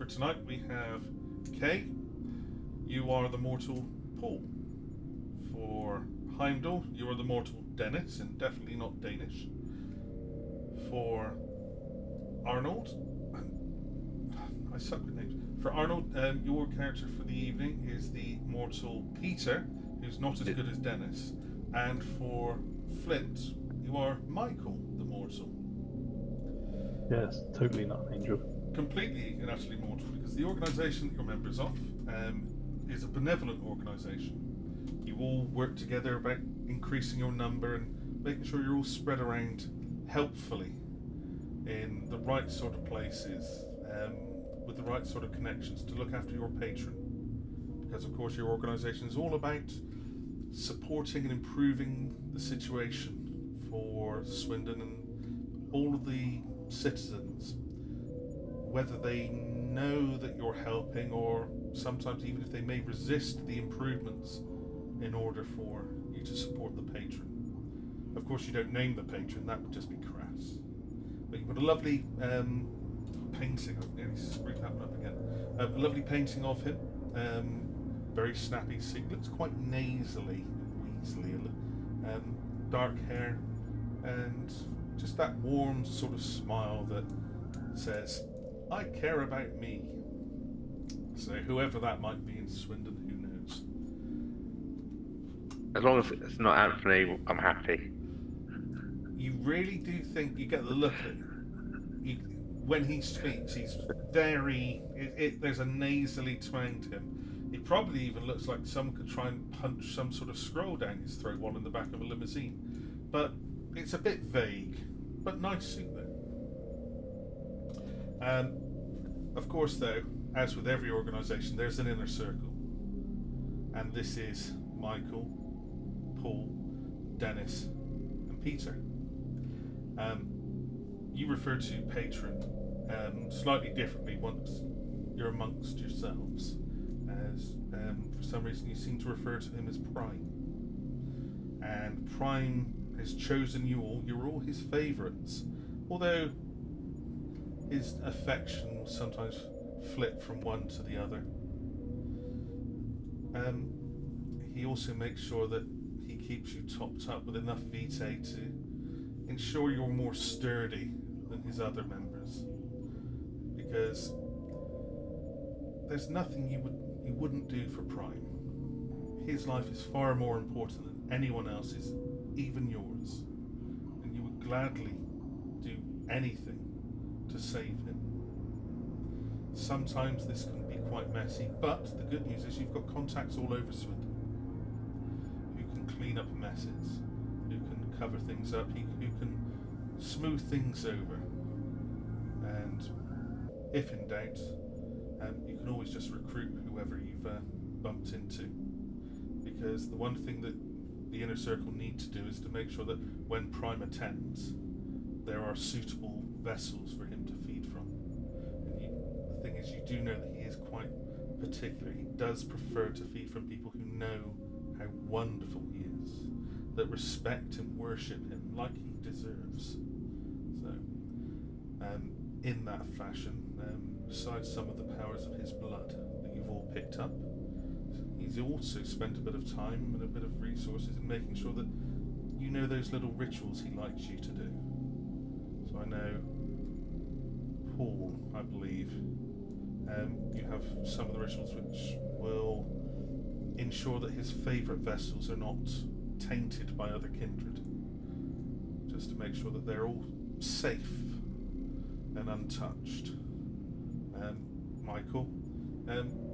tonight we have Kay. You are the mortal Paul. For Heimdal, you are the mortal Dennis, and definitely not Danish. For Arnold, I suck with names. For Arnold, your character for the evening is the mortal Peter, who's not as good as Dennis. And for Flint, you are Michael, the mortal. Yes, totally not an angel. Completely and utterly mortal, because the organisation that you're members of is a benevolent organisation. You all work together about increasing your number and making sure you're all spread around helpfully in the right sort of places, with the right sort of connections to look after your patron. Because of course your organisation is all about supporting and improving the situation for Swindon and all of the citizens, whether they know that you're helping or sometimes even if they may resist the improvements in order for you to support the patron. Of course you don't name the patron, that would just be crass. But you've got a lovely painting, I've nearly screwed that one up again, a lovely painting of him, very snappy, so he looks quite nasally, weaselly, dark hair, and just that warm sort of smile that says, I care about me. So whoever that might be in Swindon, who knows? As long as it's not Anthony, I'm happy. You really do think, you get the look at when he speaks, he's very, there's a nasally twang to him. It probably even looks like someone could try and punch some sort of scroll down his throat while in the back of a limousine. But it's a bit vague, but nice suit though. Of course though, as with every organisation, there's an inner circle. And this is Michael, Paul, Dennis, and Peter. You refer to patron slightly differently once you're amongst yourselves, as for some reason you seem to refer to him as Prime. And Prime has chosen you all, you're all his favourites, although his affection will sometimes flip from one to the other. He also makes sure that he keeps you topped up with enough vitae to ensure you're more sturdy than his other members, because there's nothing you wouldn't do for Prime. His life is far more important than anyone else's, even yours, and you would gladly do anything to save him. Sometimes this can be quite messy, but the good news is you've got contacts all over Swindon who can clean up messes, who can cover things up, who can smooth things over. And if in doubt, you can always just recruit whoever you've bumped into. Because the one thing that the inner circle need to do is to make sure that when Prime attends, there are suitable vessels for him to feed from. And the thing is, you do know that he is quite particular. He does prefer to feed from people who know how wonderful he is, that respect him, worship him like he deserves. So, in that fashion, besides some of the powers of his blood that you've all picked up, he's also spent a bit of time and a bit of resources in making sure that you know those little rituals he likes you to do. So I know, Paul, I believe, you have some of the rituals which will ensure that his favourite vessels are not tainted by other kindred, just to make sure that they're all safe and untouched. Michael,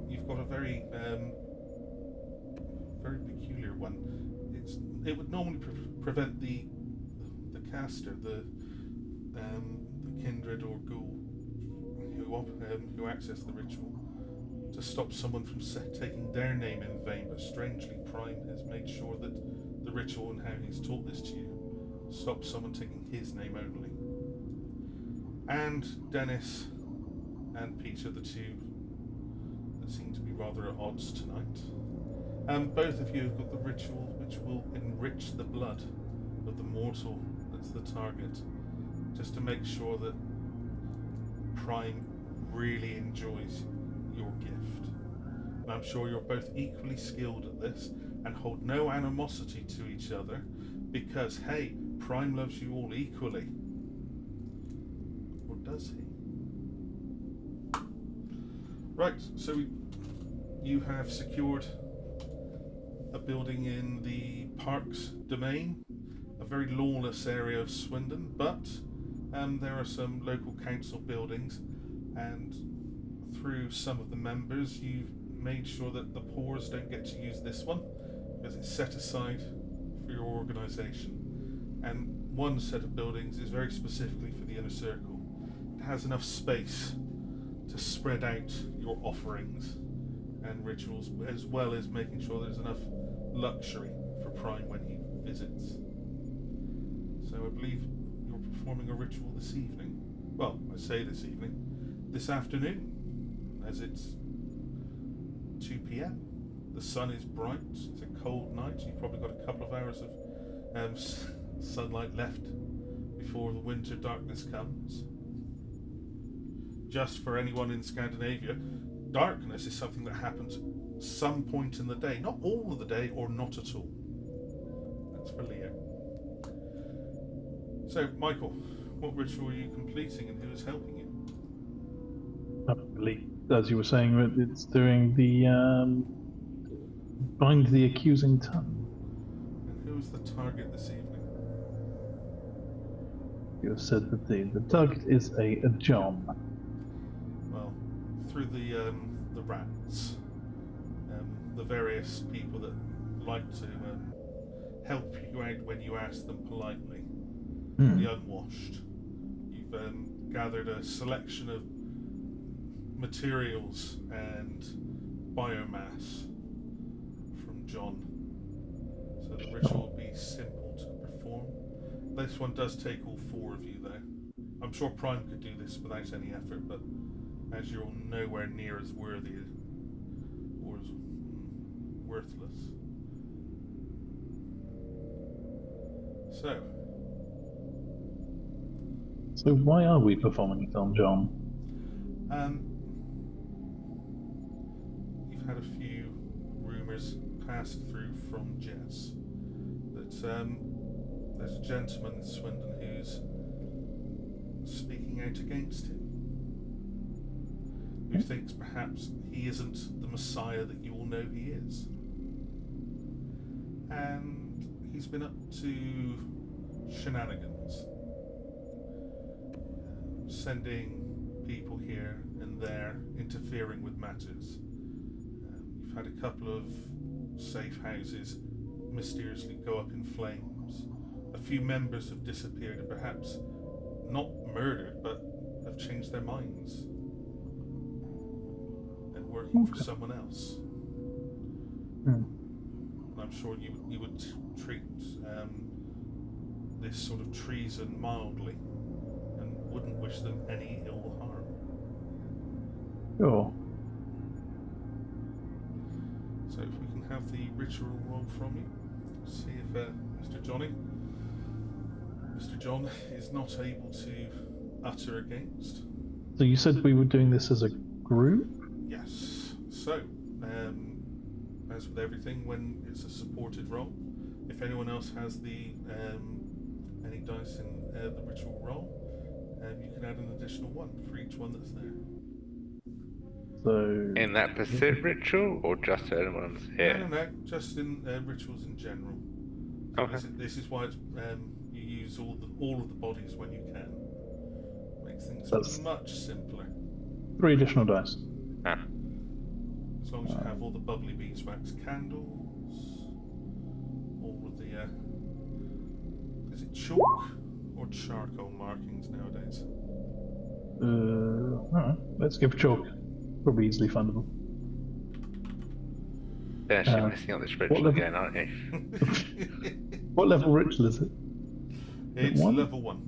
you've got a very very peculiar one. It would normally prevent the caster, the kindred or ghoul who access the ritual, to stop someone from taking their name in vain. But strangely, Prime has made sure that the ritual and how he's taught this to you stops someone taking his name only. And Dennis and Peter, the two that seem to be rather at odds tonight. Both of you have got the ritual which will enrich the blood of the mortal that's the target, just to make sure that Prime really enjoys your gift. And I'm sure you're both equally skilled at this and hold no animosity to each other because, hey, Prime loves you all equally. Or does he? Right, so you have secured a building in the park's domain, a very lawless area of Swindon, but there are some local council buildings, and through some of the members you've made sure that the poors don't get to use this one because it's set aside for your organisation. And one set of buildings is very specifically for the inner circle. It has enough space to spread out your offerings and rituals, as well as making sure there's enough luxury for Prime when he visits. So I believe you're performing a ritual this evening. Well, I say this evening, this afternoon, as it's 2 p.m. The sun is bright, it's a cold night, you've probably got a couple of hours of sunlight left before the winter darkness comes. Just for anyone in Scandinavia, darkness is something that happens at some point in the day, not all of the day or not at all. That's for Leo. So, Michael, what ritual are you completing and who is helping you? I believe, as you were saying, it's doing the bind the accusing tongue. And who is the target this evening? You have said that the target is a John. Well, through the rats, the various people that like to help you out when you ask them politely, the unwashed. You've gathered a selection of materials and biomass from John, so the ritual will be simple to perform. This one does take all four of you though. I'm sure Prime could do this without any effort, but as you're all nowhere near as worthy or as worthless. So why are we performing it on John? You've had a few rumours passed through from Jess that there's a gentleman in Swindon who's speaking out against him, who thinks perhaps he isn't the Messiah that you all know he is. And he's been up to shenanigans, sending people here and there, interfering with matters. You've had a couple of safe houses mysteriously go up in flames. A few members have disappeared and perhaps not murdered, but have changed their minds and working for someone else. And I'm sure you would treat this sort of treason mildly and wouldn't wish them any ill harm. Sure. So if we can have the ritual roll from you, see if Mr. John is not able to utter against. So you said we were doing this as a group? Yes. So, as with everything, when it's a supported roll, if anyone else has the any dice in the ritual roll, you can add an additional one for each one that's there. So In that pursuit ritual, or just anyone's here? No, just in rituals in general. So Okay. this is why it's, you use all of the bodies when you can. Makes things That's- much simpler. 3 additional dice. Ah. As long as you have all the bubbly beeswax candles, all of the is it chalk or charcoal markings nowadays? Alright, let's give chalk. Probably easily fundable. They're actually messing up this ritual level- again, aren't you? What level ritual is it? It's one? level 1.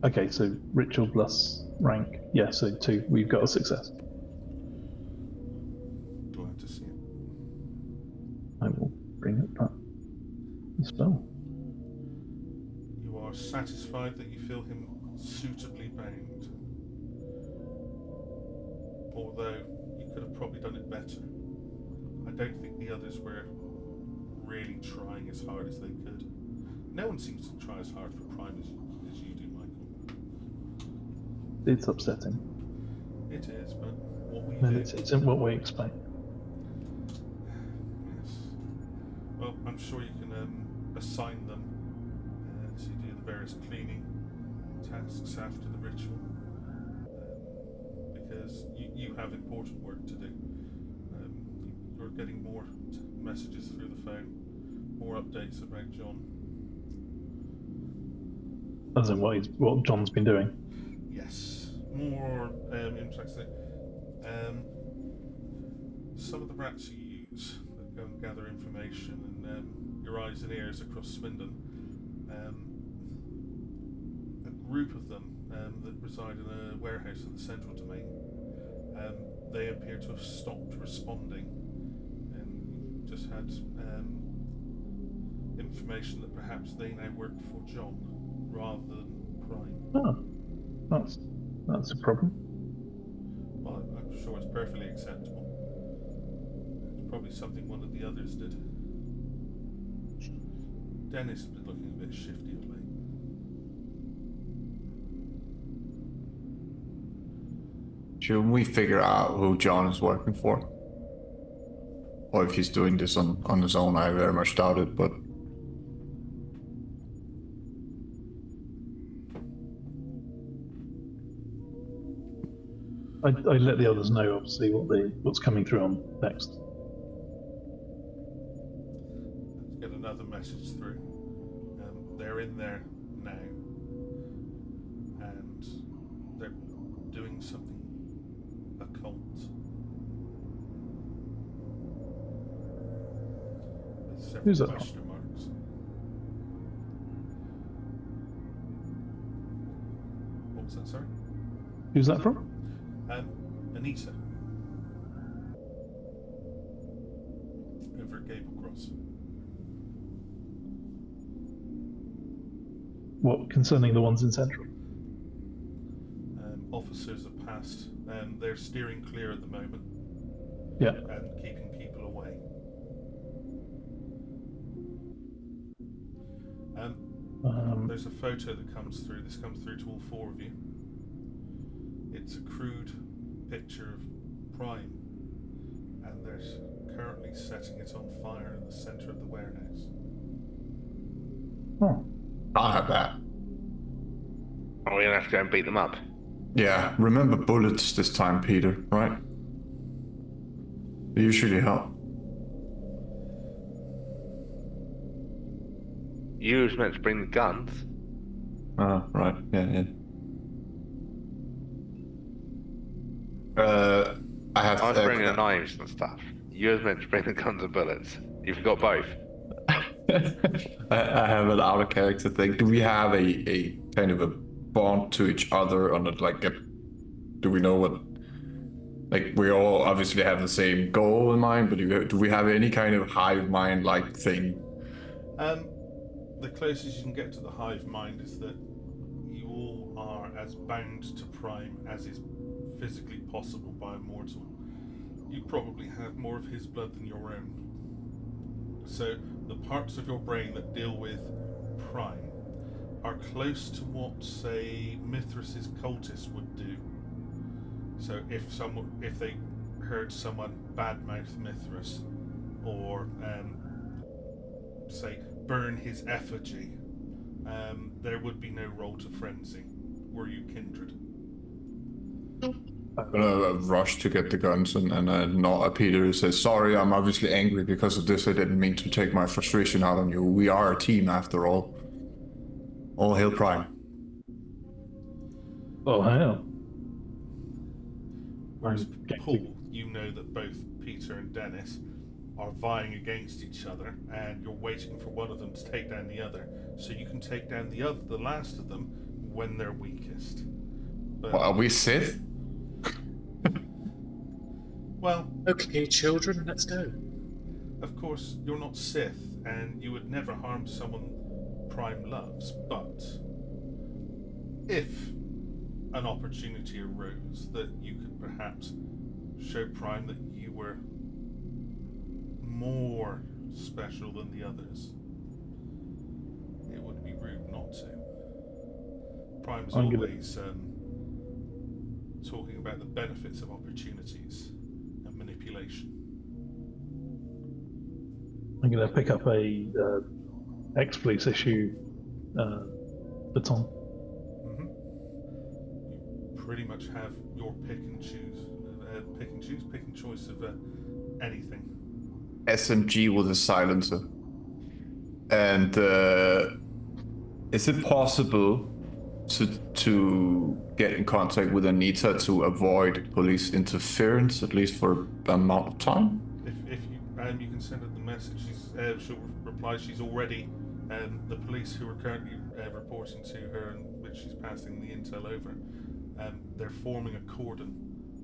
Okay, so ritual plus rank. Yeah, so 2. We've got a success. Glad to see it. I will bring up that spell. You are satisfied that you feel him suitably bound. although you could have probably done it better. I don't think the others were really trying as hard as they could. No one seems to try as hard for Prime as you do, Michael. It's upsetting. It is, but what we And do... it's in what we expect. Yes. Well, I'm sure you can assign them to do the various cleaning tasks after the ritual. Because you have important work to do. You're getting more messages through the phone, more updates about John. As in what John's been doing? Yes, more interesting. Some of the rats you use that go and gather information and your eyes and ears across Swindon, a group of them that reside in a warehouse in the central domain, they appear to have stopped responding and just had information that perhaps they now work for John rather than Prime. Oh, that's a problem. Well, I'm sure it's perfectly acceptable. It's probably something one of the others did. Dennis has been looking a bit shifty of late. Shouldn't we figure out who John is working for? Or if he's doing this on his own, I very much doubt it, but... I let the others know, obviously, what's coming through on next. Let's get another message through. They're in there now, and they're doing something occult. With several Who's that question marks. What was that, sorry? Who's that from? Anita. Over at Gable Cross. What, concerning the ones in Central? Officers have passed. They're steering clear at the moment. Yeah. And keeping people away. There's a photo that comes through. This comes through to all four of you. It's a crude picture of Prime, and they're currently setting it on fire in the center of the warehouse. Oh. I'll have that. Are we gonna have to go and beat them up? Yeah, remember bullets this time, Peter, right? They usually help. You was meant to bring the guns. Right, yeah. I have. I was bringing the knives and stuff. You was meant to bring the guns and bullets. You've got both. I have an out of character thing. Do we have a kind of a bond to each other on it? Like, do we know what? Like, we all obviously have the same goal in mind, but do we have any kind of hive mind like thing? The closest you can get to the hive mind is that you all are as bound to Prime as is physically possible by a mortal. You probably have more of his blood than your own. So the parts of your brain that deal with Prime are close to what, say, Mithras' cultists would do. So if they heard someone badmouth Mithras, or say burn his effigy, there would be no roll to frenzy were you kindred. I'm gonna rush to get the guns and not a Peter who says, sorry, I'm obviously angry because of this. I didn't mean to take my frustration out on you. We are a team after all. All hail Prime. Oh, hell. Whereas Paul, you know that both Peter and Dennis are vying against each other, and you're waiting for one of them to take down the other, so you can take down the last of them when they're weakest. But, Well, are we Sith? well, Okay, children, let's go. of course, you're not Sith, and you would never harm someone Prime loves, but if an opportunity arose that you could perhaps show Prime that you were more special than the others, it would be rude not to. Prime's I'm gonna- always talking about the benefits of opportunities and manipulation. I'm going to pick up a ex-police issue baton. Mm-hmm. You pretty much have your pick and choice of anything. SMG with a silencer. And is it possible to get in contact with Anita to avoid police interference, at least for an amount of time? If you can send her the message. She'll reply. She's already the police who are currently reporting to her, and which she's passing the intel over. They're forming a cordon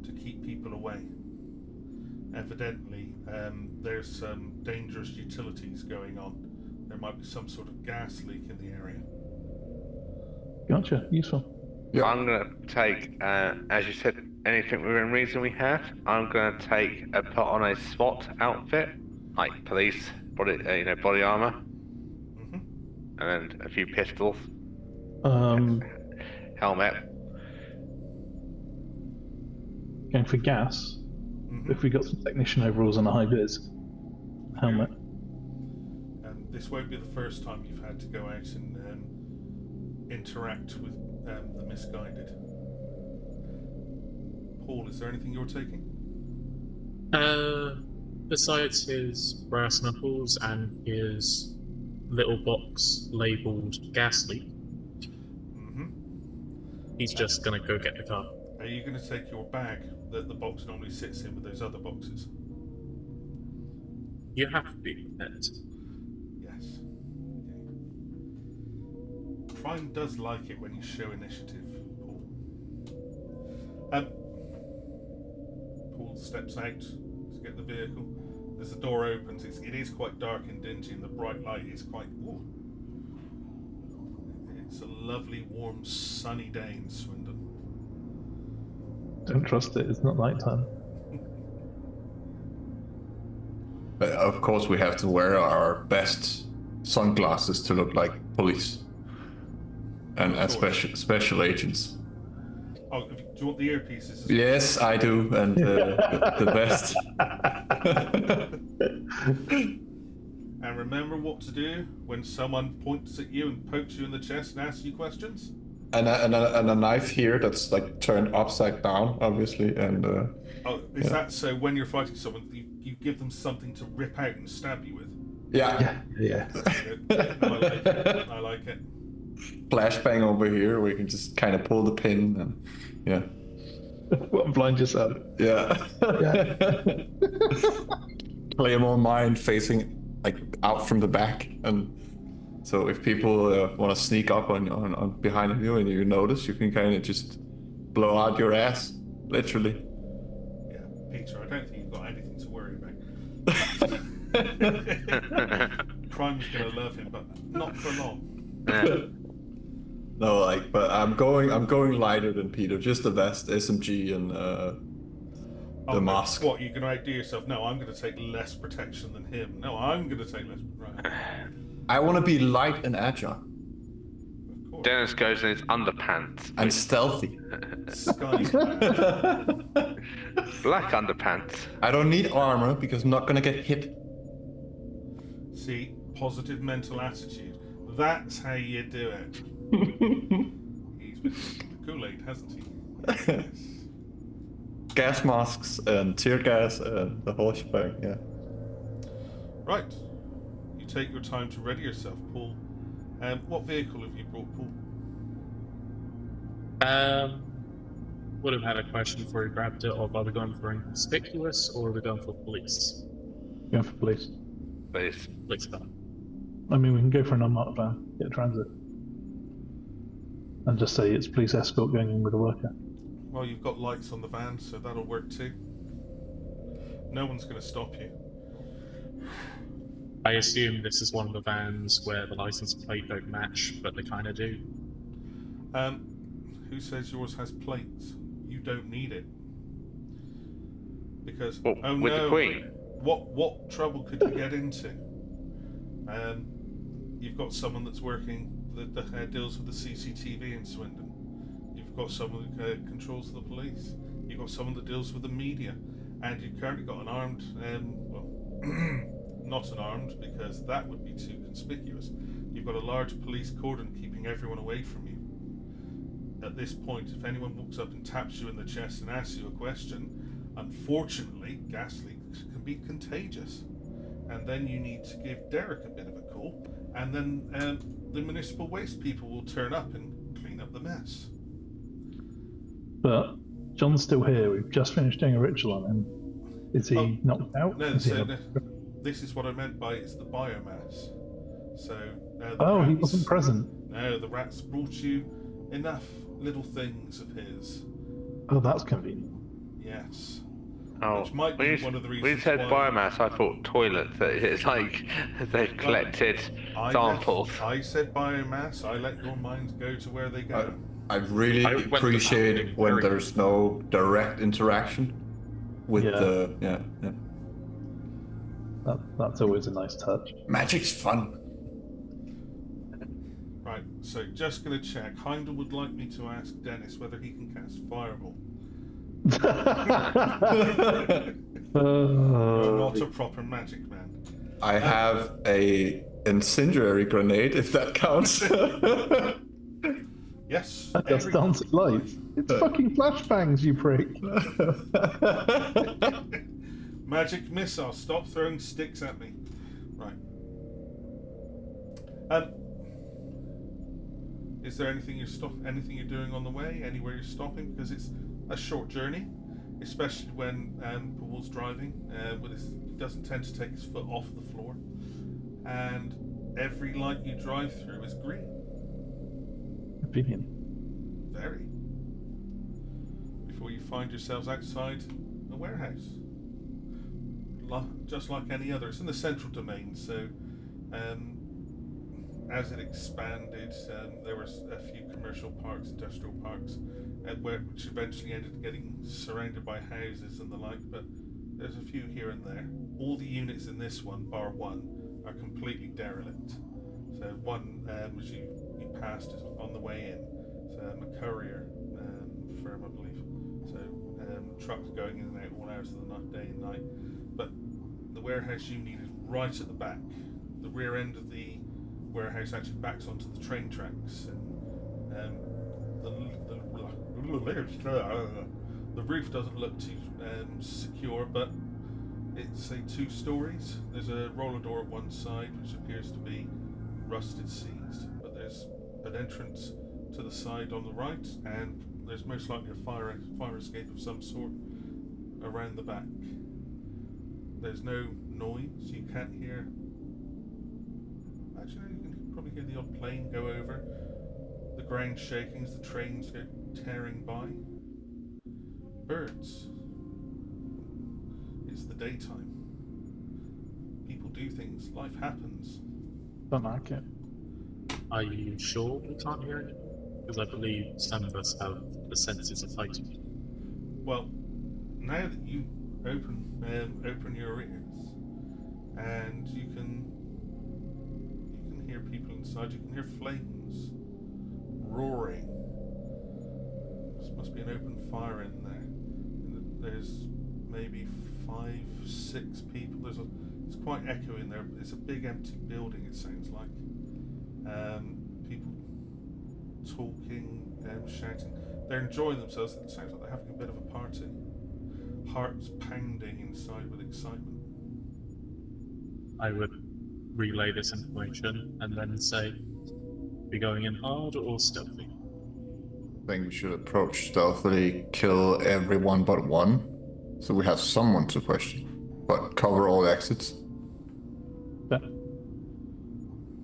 to keep people away. Evidently, there's some dangerous utilities going on. There might be some sort of gas leak in the area. Gotcha. Useful. Yeah. I'm gonna take, as you said, anything within reason we have. I'm gonna put on a SWAT outfit, like police body, body armor, Mm-hmm. and then a few pistols, helmet. Going for gas. Mm-hmm. If we got some technician overalls and a high vis helmet. This won't be the first time you've had to go out and interact with the misguided. Paul, is there anything you're taking? Besides his brass knuckles and his little box labelled gas leak, Mm-hmm. he's just gonna go get the car. Are you going to take your bag that the box normally sits in with those other boxes? You have to be prepared. Yes. Okay. Prime does like it when you show initiative, Paul. Paul steps out to get the vehicle. As the door opens, it is quite dark and dingy, and the bright light is quite... Ooh. It's a lovely, warm, sunny day in Swindon. Don't trust it. It's not nighttime. But of course, we have to wear our best sunglasses to look like police and Of course. special agents. Oh, do you want the earpieces? Yes, I do, and the best. And remember what to do when someone points at you and pokes you in the chest and asks you questions? And a knife here that's like turned upside down, obviously, and Oh, is that so when you're fighting someone, you give them something to rip out and stab you with? yeah. Yeah. I like it. I like it. Flashbang over here, where you can just kind of pull the pin, and yeah. What, blind yourself? Yeah. Claymore mine facing like out from the back, and so if people want to sneak up on behind you and you notice, you can kind of just blow out your ass, literally. Yeah, Peter, I don't think you've got anything to worry about. Prime's gonna love him, but not for long. No, like, but I'm going lighter than Peter. Just the vest, SMG, and the mask. What, you're gonna outdo yourself? No, I'm gonna take less protection than him. No, I'm gonna take less. Right. I want to be light and agile Of course. Dennis goes in his underpants. and stealthy. Sky. Black underpants. I don't need armor because I'm not gonna get hit. See, positive mental attitude. That's how you do it. He's been drinking the Kool-Aid, hasn't he? Yes. Gas masks and tear gas and the whole shebang, yeah. Right. You take your time to ready yourself, Paul. What vehicle have you brought, Paul? Would have had a question before he grabbed it of are we going for inconspicuous or are we going for police? Going for police. Please. Police car. I mean, we can go for an unmarked van, get a transit. And just say it's police escort going in with a worker. Well, you've got lights on the van, so that'll work too. No one's going to stop you. I assume this is one of the vans where the license plate don't match, but they kind of do. Who says yours has plates? You don't need it. Because What, oh with no, the Queen? what trouble could you get into? You've got someone that's working that deals with the CCTV in Swindon. You've got someone who controls the police. You've got someone that deals with the media, and you've currently got an armed, well, not an armed because that would be too conspicuous. You've got a large police cordon keeping everyone away from you. At this point, if anyone walks up and taps you in the chest and asks you a question, unfortunately, gas leaks can be contagious. And then you need to give Derek a bit of a call, and then the municipal waste people will turn up and clean up the mess. But John's still here. We've just finished doing a ritual on him. Is he knocked out? No, Is he this is what I meant by it's the biomass. So the Oh, he rats, wasn't present. No, the rats brought you enough little things of his. Oh, that's convenient. Yes. Oh, Which might be one of the when you reasons said why- biomass, I thought toilet. That it's like they've collected samples. I said biomass. I let your minds go to where they go. I really I went to appreciate that when very- there's no direct interaction with Yeah. the That's always a nice touch. magic's fun. Right, so just going to check. Heimdal would like me to ask Dennis whether he can cast Fireball. You're not a proper magic man. I have a incendiary grenade, if that counts. Yes. That does dancing lights. It's fucking flashbangs, you prick. Magic missile. Stop throwing sticks at me. Right. Is there anything you're doing on the way? Anywhere you're stopping? Because it's a short journey, especially when Paul's driving. He doesn't tend to take his foot off the floor, and every light you drive through is green. Convenient. Very. Before you find yourselves outside a warehouse, just like any other. It's in the central domain, so as it expanded, there was a few commercial parks, industrial parks, which eventually ended up getting surrounded by houses and the like, but there's a few here and there. All the units in this one, bar one, are completely derelict. So one, as you passed, is on the way in. It's a courier firm, I believe. So trucks going in and out all hours of the night, day and night. But the warehouse you need is right at the back. The rear end of the warehouse actually backs onto the train tracks, and the roof doesn't look too secure, but it's say 2 stories. There's a roller door at one side which appears to be rusted seized, but there's an entrance to the side on the right, and there's most likely a fire escape of some sort around the back. There's no noise. You can't hear. Actually, you can probably hear the odd plane go over. The ground shaking as the trains go tearing by. Birds. It's the daytime. People do things. Life happens. Don't like it. Are you sure we can't hear anything? Because I believe some of us have the senses of heightened. Well, now that you open your ears, and you can hear people inside. You can hear flames roaring. This must be an open fire in there. And there's maybe 5, 6 people. It's quite echoey in there. It's a big empty building. It sounds like people talking, shouting. They're enjoying themselves. It sounds like they're having a bit of a party. Hearts pounding inside with excitement. I would relay this information and then say, be going in hard or stealthy? I think we should approach stealthily, kill everyone but one, so we have someone to question, but cover all exits. Yeah.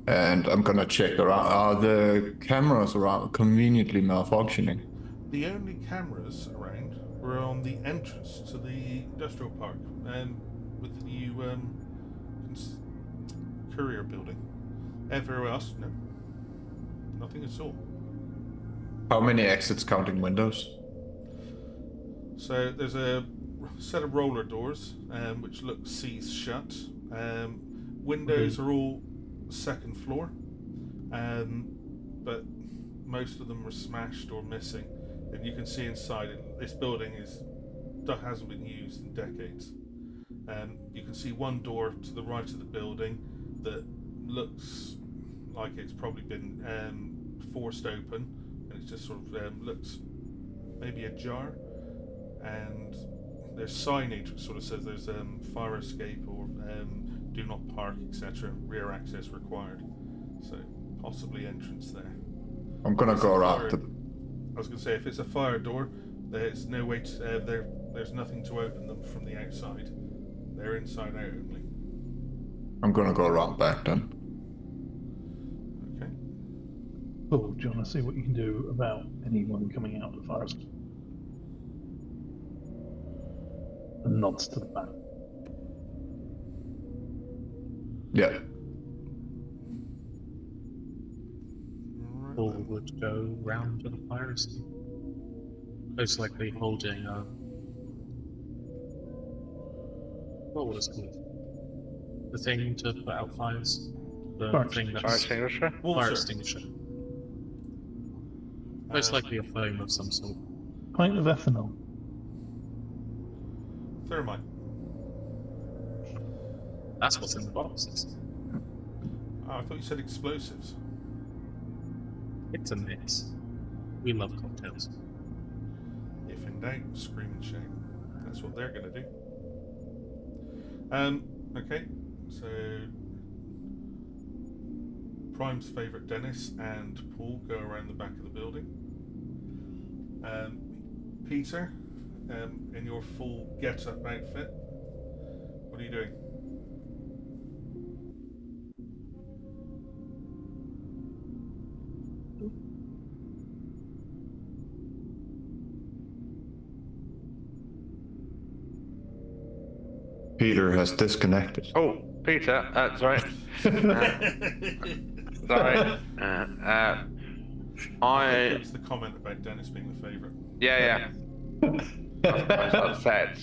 And I'm gonna check around. Are the cameras around conveniently malfunctioning? The only cameras around were on the entrance to the industrial park, with the new courier building. Everywhere else, no. Nothing at all. How many exits counting windows? So there's a set of roller doors, which look seized shut. Windows are all second floor, but most of them are smashed or missing. And you can see inside it, this building hasn't been used in decades. You can see one door to the right of the building that looks like it's probably been forced open, and it just sort of looks maybe ajar. And there's signage which sort of says there's fire escape or do not park, etc. Rear access required. So possibly entrance there. I'm gonna go around. I was going to say, if it's a fire door, there's no way to. There's nothing to open them from the outside. They're inside out only. I'm gonna go around back then. Okay. Oh, do you want to see what you can do about anyone coming out of the fire escape? And nods to the back. Yeah. Paul would go round to the fire escape. Most likely holding a... What was it called? The thing to put out fires? The Fire thing that's... Fire extinguisher? Fire Walter. extinguisher. Most likely a foam of some sort. Pint of ethanol. Thermite. That's what's in the boxes. Oh, I thought you said explosives. It's a mix. We love cocktails. If in doubt, scream and shout. That's what they're going to do. Okay, so Prime's favourite Dennis and Paul go around the back of the building. Peter, in your full get-up outfit, what are you doing? Peter has disconnected. Oh, Peter, sorry. Sorry. It's the comment about Dennis being the favourite. Yeah. I was upset.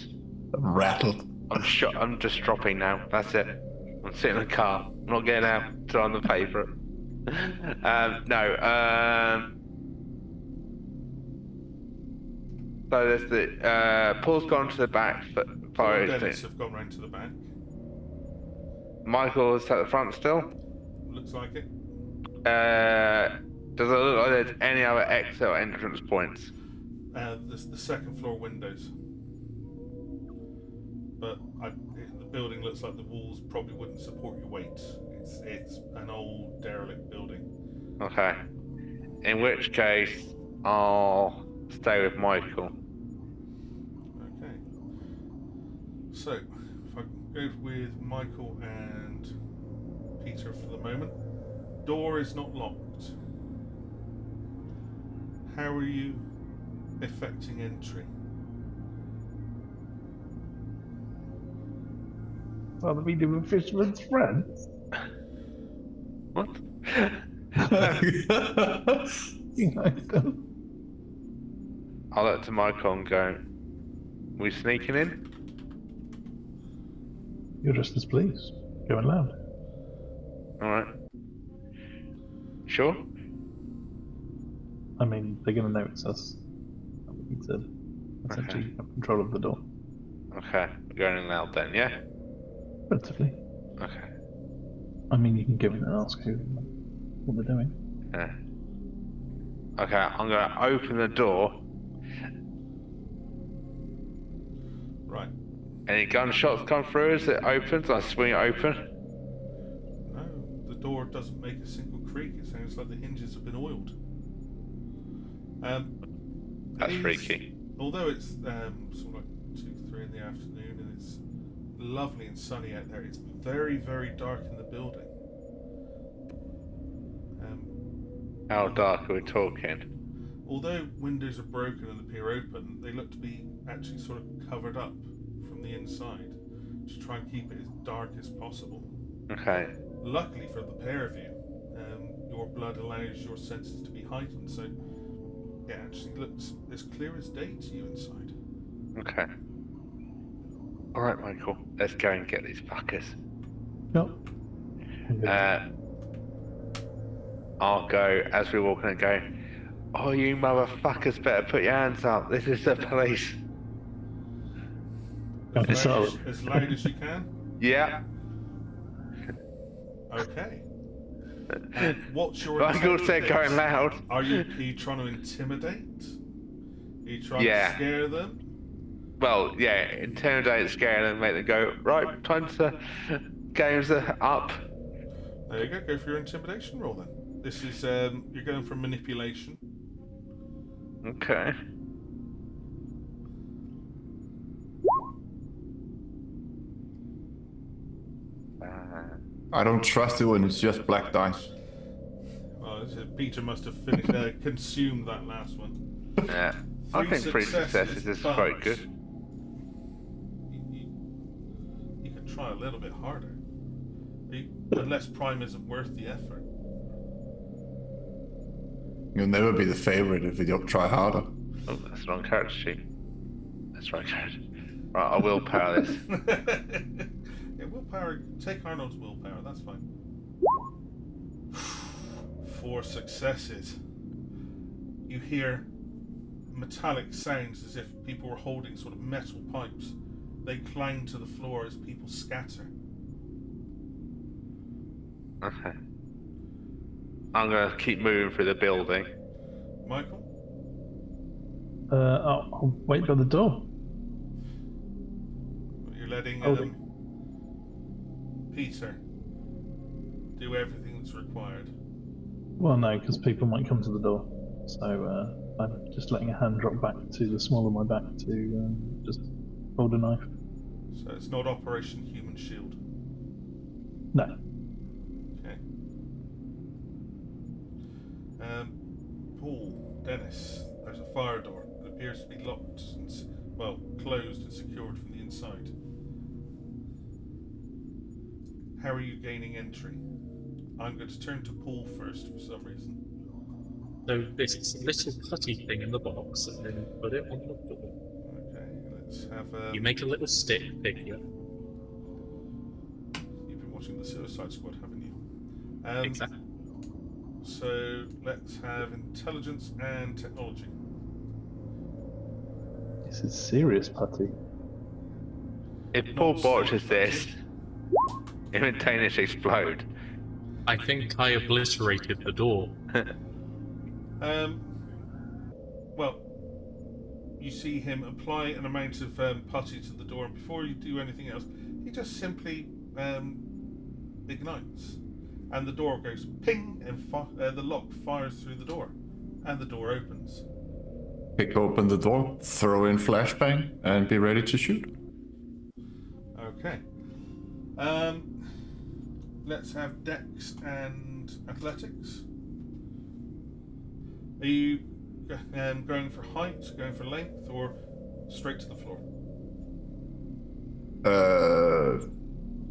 Rattled. I'm just dropping now. That's it. I'm sitting in the car. I'm not getting out till I'm the favourite. So there's the Paul's gone to the back. Paul and Dennis have gone round to the back. Michael's at the front still. Looks like it. Does it look like there's any other exit or entrance points? The second floor windows. But the building looks like the walls probably wouldn't support your weight. It's an old derelict building. Okay. In which case, I'll stay with Michael. Okay. So, if I go with Michael and Peter for the moment. Door is not locked. How are you effecting entry? Father, we do a fisherman's friends. What? You like them? I'll look to Michael and go, we sneaking in? You're just as pleased. Going loud. Alright. Sure? I mean, they're going to notice us. We need to essentially have control of the door. Okay, we're going in loud then, yeah? Relatively. Okay. I mean, you can go in and ask what they're doing. Yeah. Okay, I'm going to open the door. Right. Any gunshots come through as it opens? I swing it open. No, the door doesn't make a single creak. It sounds like the hinges have been oiled. That's freaky. Although it's sort of like 2-3 in the afternoon and it's lovely and sunny out there, it's very, very dark in the building. How dark are we talking? Although windows are broken and appear open, they look to be actually sort of covered up from the inside to try and keep it as dark as possible. Okay. Luckily for the pair of you, your blood allows your senses to be heightened, so it actually looks as clear as day to you inside. Okay. Alright, Michael. Let's go and get these fuckers. Yep. I'll go, as we walk in and go, oh, you motherfuckers better put your hands up. This is the police. As loud as you can? Yeah. Okay. What's your Michael said going loud. Are you trying to intimidate? Are you trying to scare them? Well, yeah, intimidate, scare them, make them go, right, time to games are up. There you go, go for your intimidation roll then. This is, you're going for manipulation. Okay. I don't trust it when it's just black dice. Oh, Peter must have consumed that last one. Yeah. I think 3 successes is quite good. You could try a little bit harder. Unless Prime isn't worth the effort. You'll never be the favorite if you don't try harder. Oh, that's the wrong character sheet. That's the wrong character. Right, I will power this. Yeah, willpower. Take Arnold's willpower. That's fine. 4 successes. You hear metallic sounds as if people were holding sort of metal pipes. They clang to the floor as people scatter. Okay. I'm gonna keep moving through the building. Michael? I'll wait by the door. You're letting Peter do everything that's required. Well, no, because people might come to the door. So I'm just letting a hand drop back to the small of my back to just hold a knife. So it's not Operation Human Shield. No. Okay. Paul, Dennis, there's a fire door. It appears to be locked and, closed and secured from the inside. How are you gaining entry? I'm going to turn to Paul first for some reason. So this little putty thing in the box, and then put it on the floor. Okay, let's have You make a little stick figure. You've been watching the Suicide Squad, haven't you? Exactly. So let's have intelligence and technology. This is serious putty. If Paul botches this, instantaneous explode. I think I obliterated the door. You see him apply an amount of putty to the door, and before you do anything else, he just simply ignites, and the door goes ping, and the lock fires through the door, and the door opens. Pick open the door, throw in flashbang, and be ready to shoot. Okay. Let's have Dex and Athletics. Are you going for height, going for length, or straight to the floor?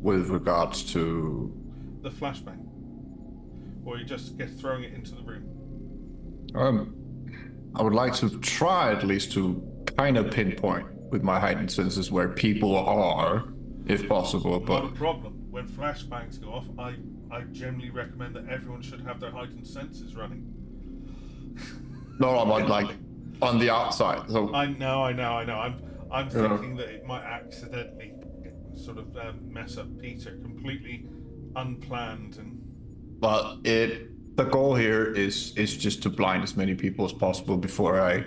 With regards to The flashbang. Or you just get throwing it into the room? I would like to try at least to kind of pinpoint with my heightened senses where people are, if possible. But not a problem. When flashbangs go off, I generally recommend that everyone should have their heightened senses running. no, I'm like on the outside. So I know. I'm thinking that it might accidentally sort of mess up Peter, completely unplanned and. But the goal here is just to blind as many people as possible before I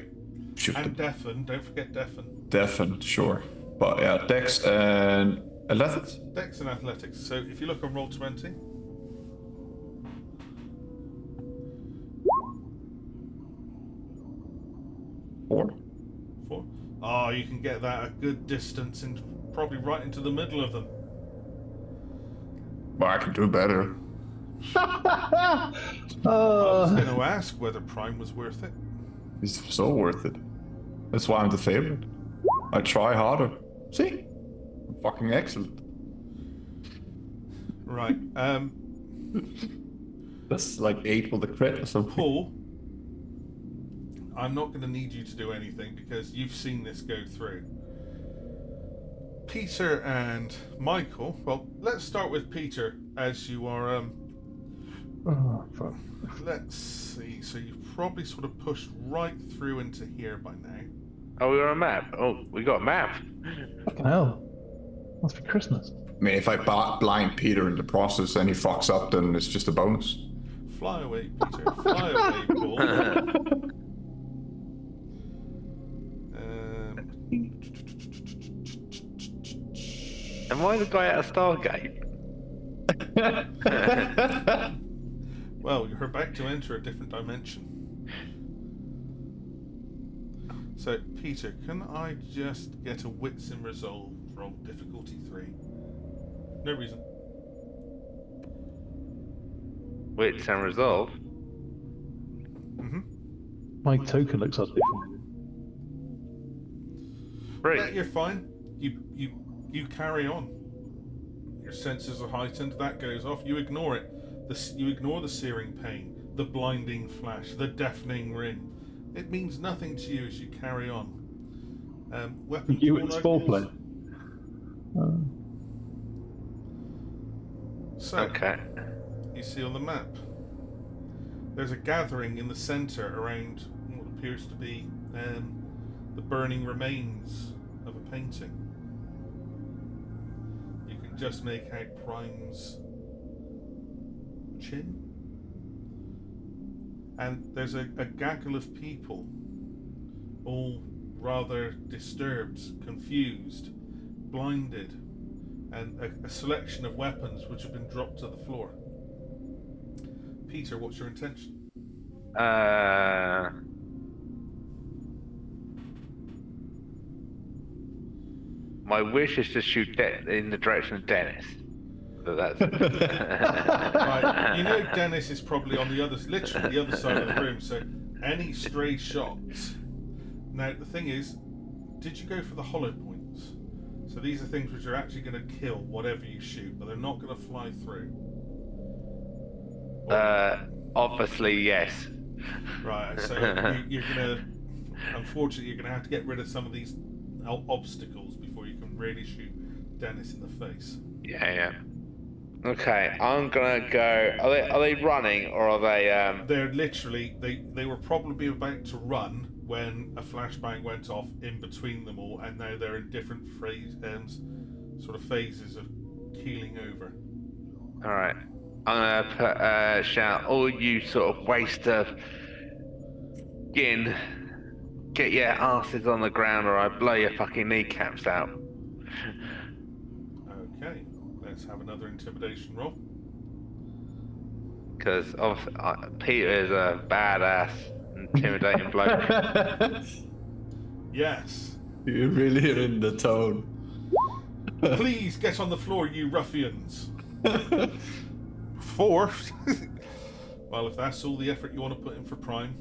shoot them. And deafen, don't forget deafen. Deafen, sure. But yeah, Dex and Athletics? Dex and Athletics. So if you look on roll 20. Four. Oh, you can get that a good distance and probably right into the middle of them. Well, I can do better. I was going to ask whether Prime was worth it. It's so worth it. That's why I'm the favorite. I try harder. See? I'm fucking excellent. Right. That's like 8 with a crit or something. Paul, I'm not going to need you to do anything because you've seen this go through. Peter and Michael. Well, let's start with Peter, as you are. Oh, fuck. Let's see. So you've probably sort of pushed right through into here by now. Oh, we got a map. Oh, we got a map. Fucking hell. That's for Christmas. I mean, if I blind Peter in the process and he fucks up, then it's just a bonus. Fly away, Peter. Fly away, Paul. Am I the guy at a Stargate? Well, you're about to enter a different dimension. So, Peter, can I just get a wits and resolve roll, difficulty 3? No reason. Wits and resolve. Mm-hmm. My token looks ugly familiar. Three. Yeah, you're fine. You carry on. Your senses are heightened. That goes off. You ignore it. You ignore the searing pain, the blinding flash, the deafening ring. It means nothing to you as you carry on. Weapon You tool it's icons. foreplay. So, Okay. you see on the map, there's a gathering in the centre around what appears to be the burning remains of a painting. You can just make out Prime's chin. And there's a gaggle of people, all rather disturbed, confused, blinded, and a selection of weapons which have been dropped to the floor. Peter, what's your intention? My wish is to shoot in the direction of Dennis. But that's Right, you know Dennis is probably on literally the other side of the room, so any stray shots. Now, the thing is, did you go for the hollow points? So these are things which are actually going to kill whatever you shoot, but they're not going to fly through. obviously yes. Right, so you're going to, unfortunately, you're going to have to get rid of some of these obstacles before you can really shoot Dennis in the face. Yeah. Okay, I'm gonna go. Are they running or are they? They're literally they were probably about to run when a flashbang went off in between them all, and now they're in different sort of phases of keeling over. All right, I'm gonna shout, "All you sort of waste of skin, get your asses on the ground, or I blow your fucking kneecaps out." Okay, let's have another intimidation roll. Because Peter is a badass, intimidating bloke. Yes. You really are in the tone. Please get on the floor, you ruffians. 4. Well, if that's all the effort you want to put in for Prime,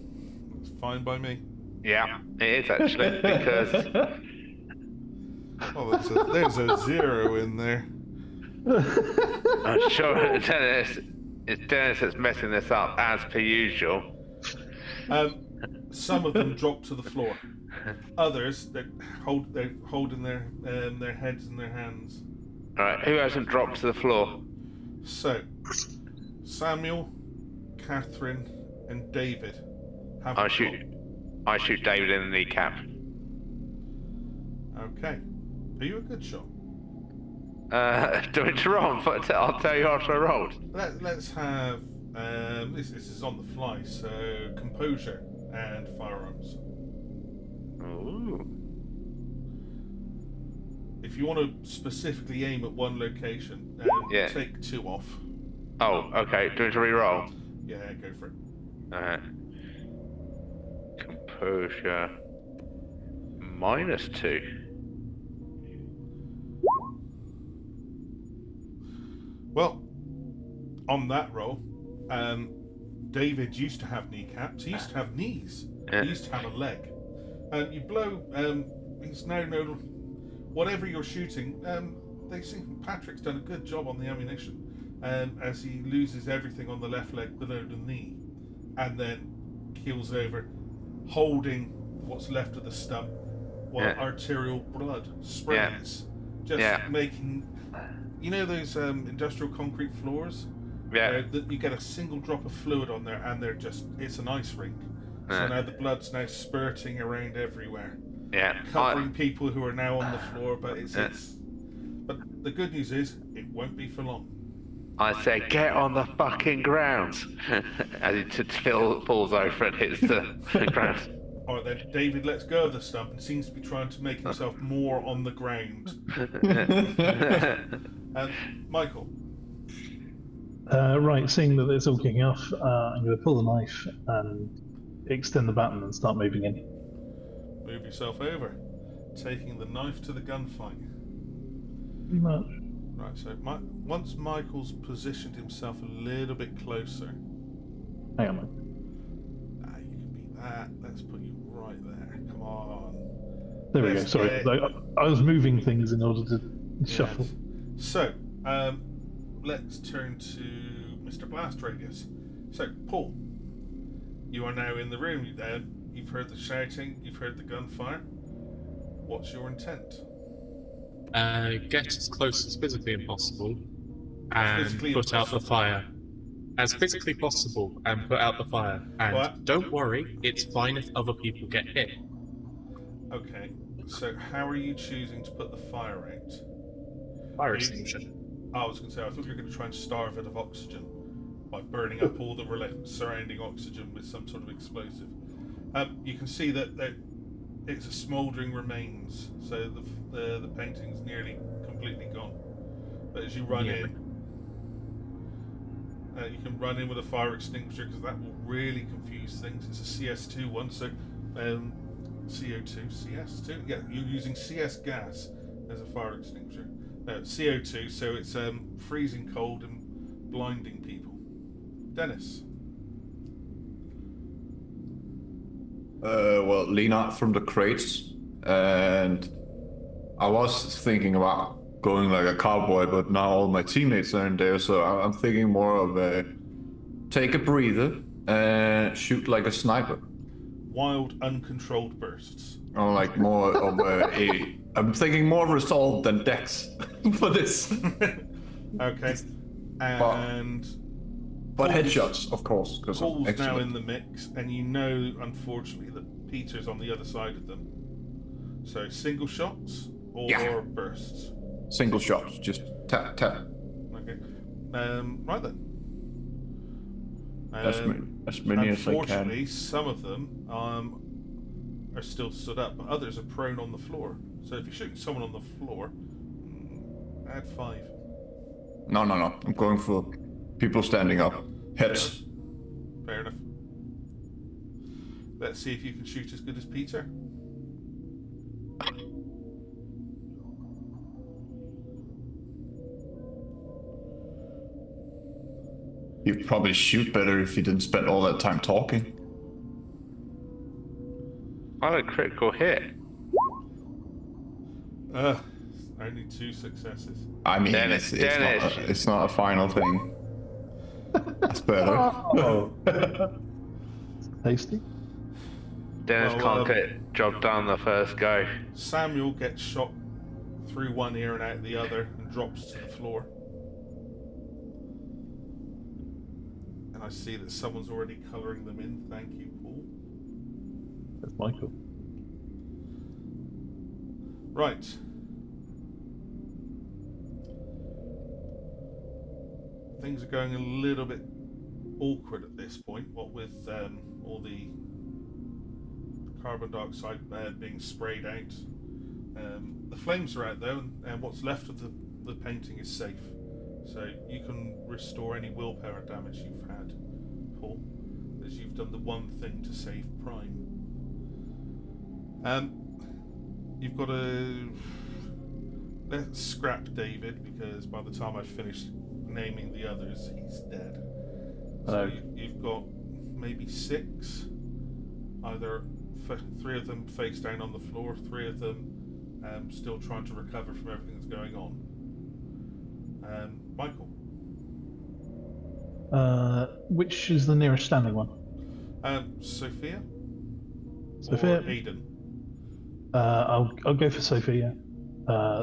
it's fine by me. Yeah, it is actually, because Oh, there's a 0 in there. I'm sure it's Dennis that's messing this up as per usual. Some of them drop to the floor. Others, they're holding their heads in their hands. All right, who hasn't dropped to the floor? So, Samuel, Catherine, and David have. I shoot David in the kneecap. Okay. Are you a good shot? Do it to roll. I'll tell you after I rolled. Let's have. This is on the fly, so composure and firearms. Ooh. If you want to specifically aim at one location, Yeah. take 2 off. Oh, okay. Do it to re-roll. Yeah, go for it. Alright. Composure. -2. Well, on that roll, David used to have kneecaps. He used to have knees. Yeah. He used to have a leg. You blow. He's now no. Whatever you're shooting, they think Patrick's done a good job on the ammunition. As he loses everything on the left leg below the knee, and then keels over, holding what's left of the stump, while Yeah. arterial blood sprays just Yeah. making. You know those industrial concrete floors? Yeah. That you get a single drop of fluid on there, and it's an ice rink. So Yeah. now the blood's now spurting around everywhere, Yeah. covering people who are now on the floor. But Yeah. But the good news is it won't be for long. I say, get on the fucking ground. As he falls over and hits the ground. All right then, David lets go of the stump and seems to be trying to make himself more on the ground. Michael. Right, seeing that it's all kicking off, I'm going to pull the knife and extend the baton and start moving in. Move yourself over, taking the knife to the gunfight. Pretty much. Right, so once Michael's positioned himself a little bit closer. Hang on, mate. You can beat that. Let's put you right there. Come on. There we go. Sorry, I was moving things in order to shuffle. Yes. So, let's turn to Mr. Blast Radius. So, Paul, you are now in the room. You've heard the shouting, you've heard the gunfire. What's your intent? Get as close as physically possible and physically put out the impossible. fire. As physically possible and put out the fire. And What? don't worry, it's fine if other people get hit. Okay, so how are you choosing to put the fire out? Fire extinguisher. I was going to say, I thought you were going to try and starve it of oxygen by burning up all the surrounding oxygen with some sort of explosive. You can see that it's a smouldering remains, so the painting's nearly completely gone. But as you run in, you can run in with a fire extinguisher because that will really confuse things. It's a CS2 one, so CO2, CS2? Yeah, you're using CS gas as a fire extinguisher. No, CO2, so it's freezing cold and blinding people. Dennis. Well, lean out from the crates, and I was thinking about going like a cowboy, but now all my teammates are in there, so I'm thinking more of take a breather and shoot like a sniper. Wild, uncontrolled bursts. Or like more of I'm thinking more resolve than dex for this. Okay. And but headshots, of course, because Paul's I'm now excellent. in the mix, and you know, unfortunately, that Peter's on the other side of them. So single shots or bursts. Single shots, just tap tap. Okay. Right then. As many as I Unfortunately, can. some of them are still stood up, but others are prone on the floor. So if you're shooting someone on the floor, add 5. No. I'm going for people standing up. Heads. Fair enough. Let's see if you can shoot as good as Peter. You'd probably shoot better if you didn't spend all that time talking. Oh, a critical hit. Only 2 successes. I mean, Dennis. it's not a final thing. That's better. Oh. Tasty. Dennis Well, can't get job done the first go. Samuel gets shot through one ear and out the other and drops to the floor. And I see that someone's already colouring them in. Thank you, Paul. That's Michael. Right. Things are going a little bit awkward at this point, what with all the carbon dioxide being sprayed out. The flames are out though, and what's left of the painting is safe. So you can restore any willpower damage you've had, Paul, as you've done the one thing to save Prime. You've got to... Let's scrap David, because by the time I've finished naming the others, he's dead. So you've got maybe 6. Either 3 of them face down on the floor, 3 of them still trying to recover from everything that's going on. Michael. Which is the nearest standing one? Sophia? Sophia? Or Aiden? I'll go for Sophia.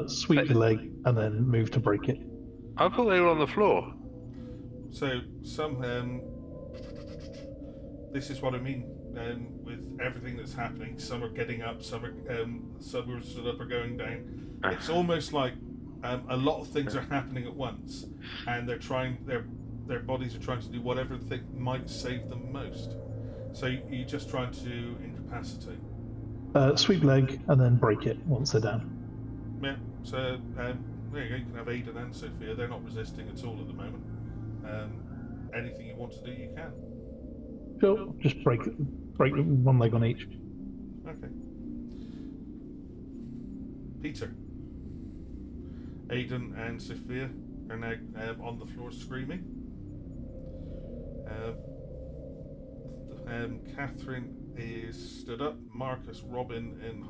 sweep your leg, and then move to break it. I thought they were on the floor. So some this is what I mean with everything that's happening. Some are getting up, some are stood up or going down. It's almost like a lot of things are happening at once, and they're trying their bodies are trying to do whatever thing might save them most. So you're just trying to incapacitate. Sweep leg, and then break it once they're down. Yeah. So there you go. You can have Aidan and Sophia. They're not resisting at all at the moment. Anything you want to do, you can. Sure. Just break one leg on each. Okay. Peter. Aidan and Sophia are now on the floor screaming. Catherine is stood up. Marcus, Robin, and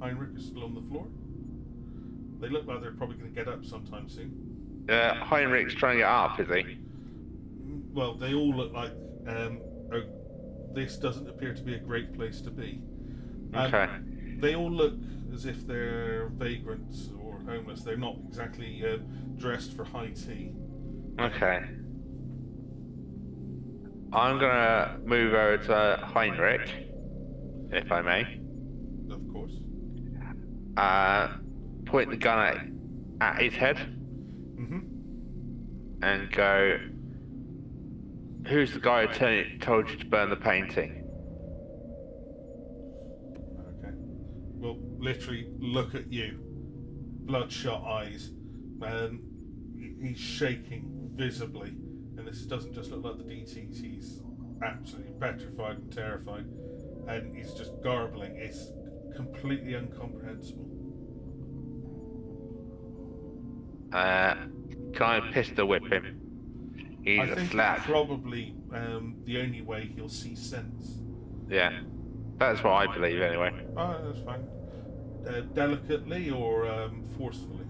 Heinrich are still on the floor. They look like they're probably going to get up sometime soon. Heinrich's trying to get up, is he? Well, they all look like this doesn't appear to be a great place to be. Okay. They all look as if they're vagrants or homeless. They're not exactly dressed for high tea. Okay. I'm gonna move over to Heinrich, if I may. Of course. Point the gun at his head. Mm-hmm. And go, who's the guy who told you to burn the painting? Okay. Well, literally look at you. Bloodshot eyes. He's shaking visibly. And this doesn't just look like the DTs. He's absolutely petrified and terrified. And he's just garbling. It's completely incomprehensible. Can I pistol whip him? He's I a think slab. it's probably the only way he'll see sense. Yeah. That's what I believe anyway. Oh, that's fine. Delicately or forcefully?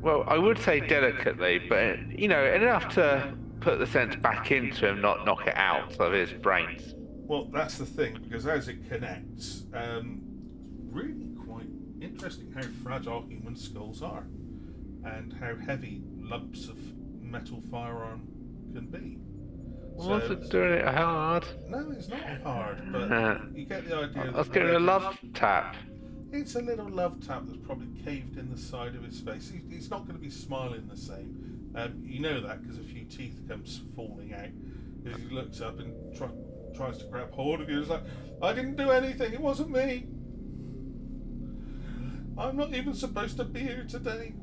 Well, I would say delicately, but enough to put the sense back into him, not knock it out of his brains. Well, that's the thing, because as it connects, really quite interesting how fragile human skulls are, and how heavy lumps of metal firearm can be. What's it doing it hard? No, it's not hard, but you get the idea. I was giving a love tap. It's a little love tap that's probably caved in the side of his face. He's not going to be smiling the same. You know that because a few teeth comes falling out. As he looks up and tries to grab hold of you. He's like, I didn't do anything. It wasn't me. I'm not even supposed to be here today.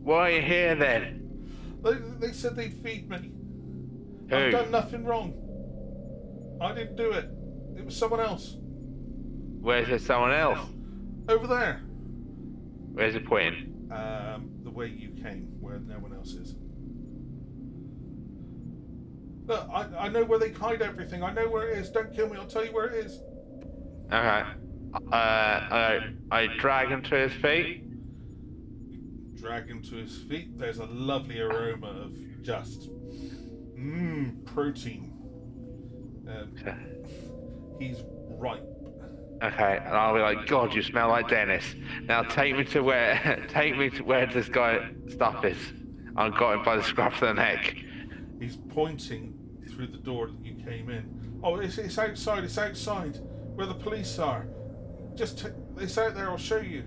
Why are you here then? They said they'd feed me. Who? I've done nothing wrong. I didn't do it. It was someone else. Where's there someone else? Over there. Where's it pointing? The way you came, where no one else is. Look, I know where they hide everything. I know where it is. Don't kill me. I'll tell you where it is. Okay. I drag him to his feet. Drag him to his feet. There's a lovely aroma of just protein. Okay. He's ripe. Okay, and I'll be like, God, you smell like Dennis. Now take me to where this guy stuff is. I've got him by the scruff of the neck. He's pointing through the door that you came in. Oh, it's outside. It's outside where the police are. It's out there. I'll show you.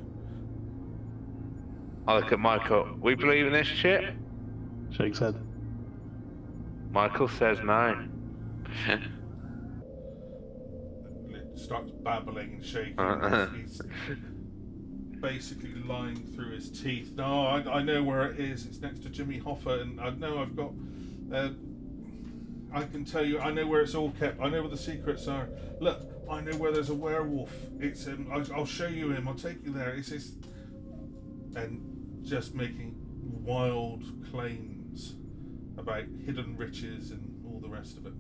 I look at Michael. We believe in this shit? Shakes head. Michael says no. Starts babbling and shaking. He's basically lying through his teeth. No, I know where it is. It's next to Jimmy Hoffa, and I know I've got. I can tell you, I know where it's all kept. I know where the secrets are. Look, I know where there's a werewolf. It's I'll show you him. I'll take you there. It's and just making wild claims about hidden riches and all the rest of it.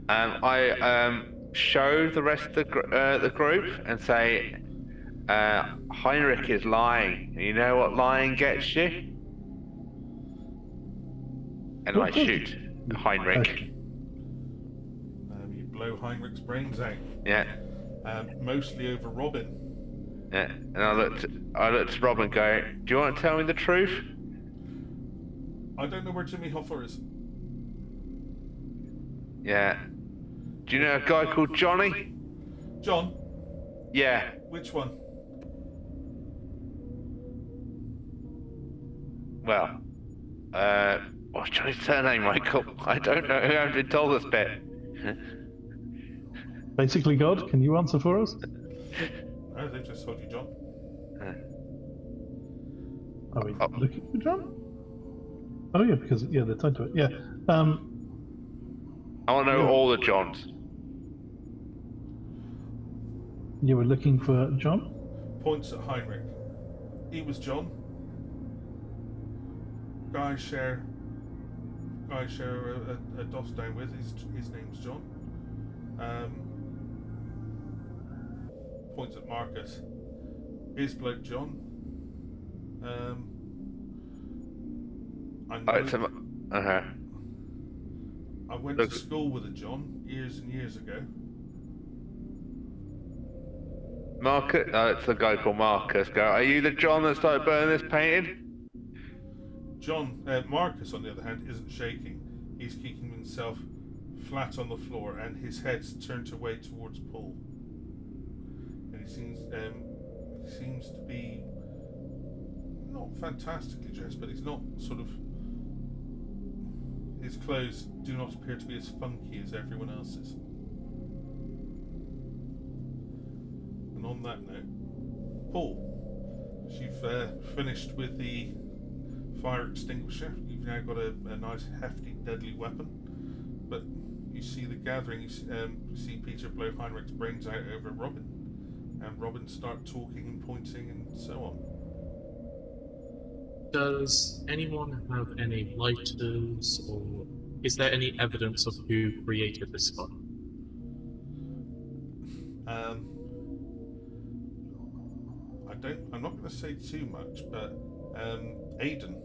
I show the rest of the group and say, Heinrich is lying. You know what lying gets you? And I shoot Heinrich. You blow Heinrich's brains out. Yeah. Mostly over Robin. Yeah. And I looked to Rob and go, "Do you want to tell me the truth?" I don't know where Jimmy Hoffer is. Yeah. Do you know a guy called Johnny? John? Yeah. Which one? Well, what's Johnny's surname, Michael? I don't know. Who haven't been told this bit? Basically, God, can you answer for us? No, they've just told you John. Are we looking for John? Oh yeah, because they're tied to it. Yeah. I want to know all the Johns. You were looking for John? Points at Heinrich. He was John. Guy share a DOS down with. His name's John. Points at Marcus. His bloke John. I know. I went to school with a John years and years ago. Marcus? It's a guy called Marcus. Go, are you the John that started burning this painting? Marcus, on the other hand, isn't shaking. He's keeping himself flat on the floor, and his head's turned away towards Paul. And he seems to be not fantastically dressed, but he's not sort of. His clothes do not appear to be as funky as everyone else's. And on that note, Paul, you've finished with the fire extinguisher. You've now got a nice, hefty, deadly weapon. But you see the gathering. You see Peter blow Heinrich's brains out over Robin, and Robin start talking and pointing and so on. Does anyone have any lighters, or is there any evidence of who created this fire? I'm not going to say too much, but Aidan,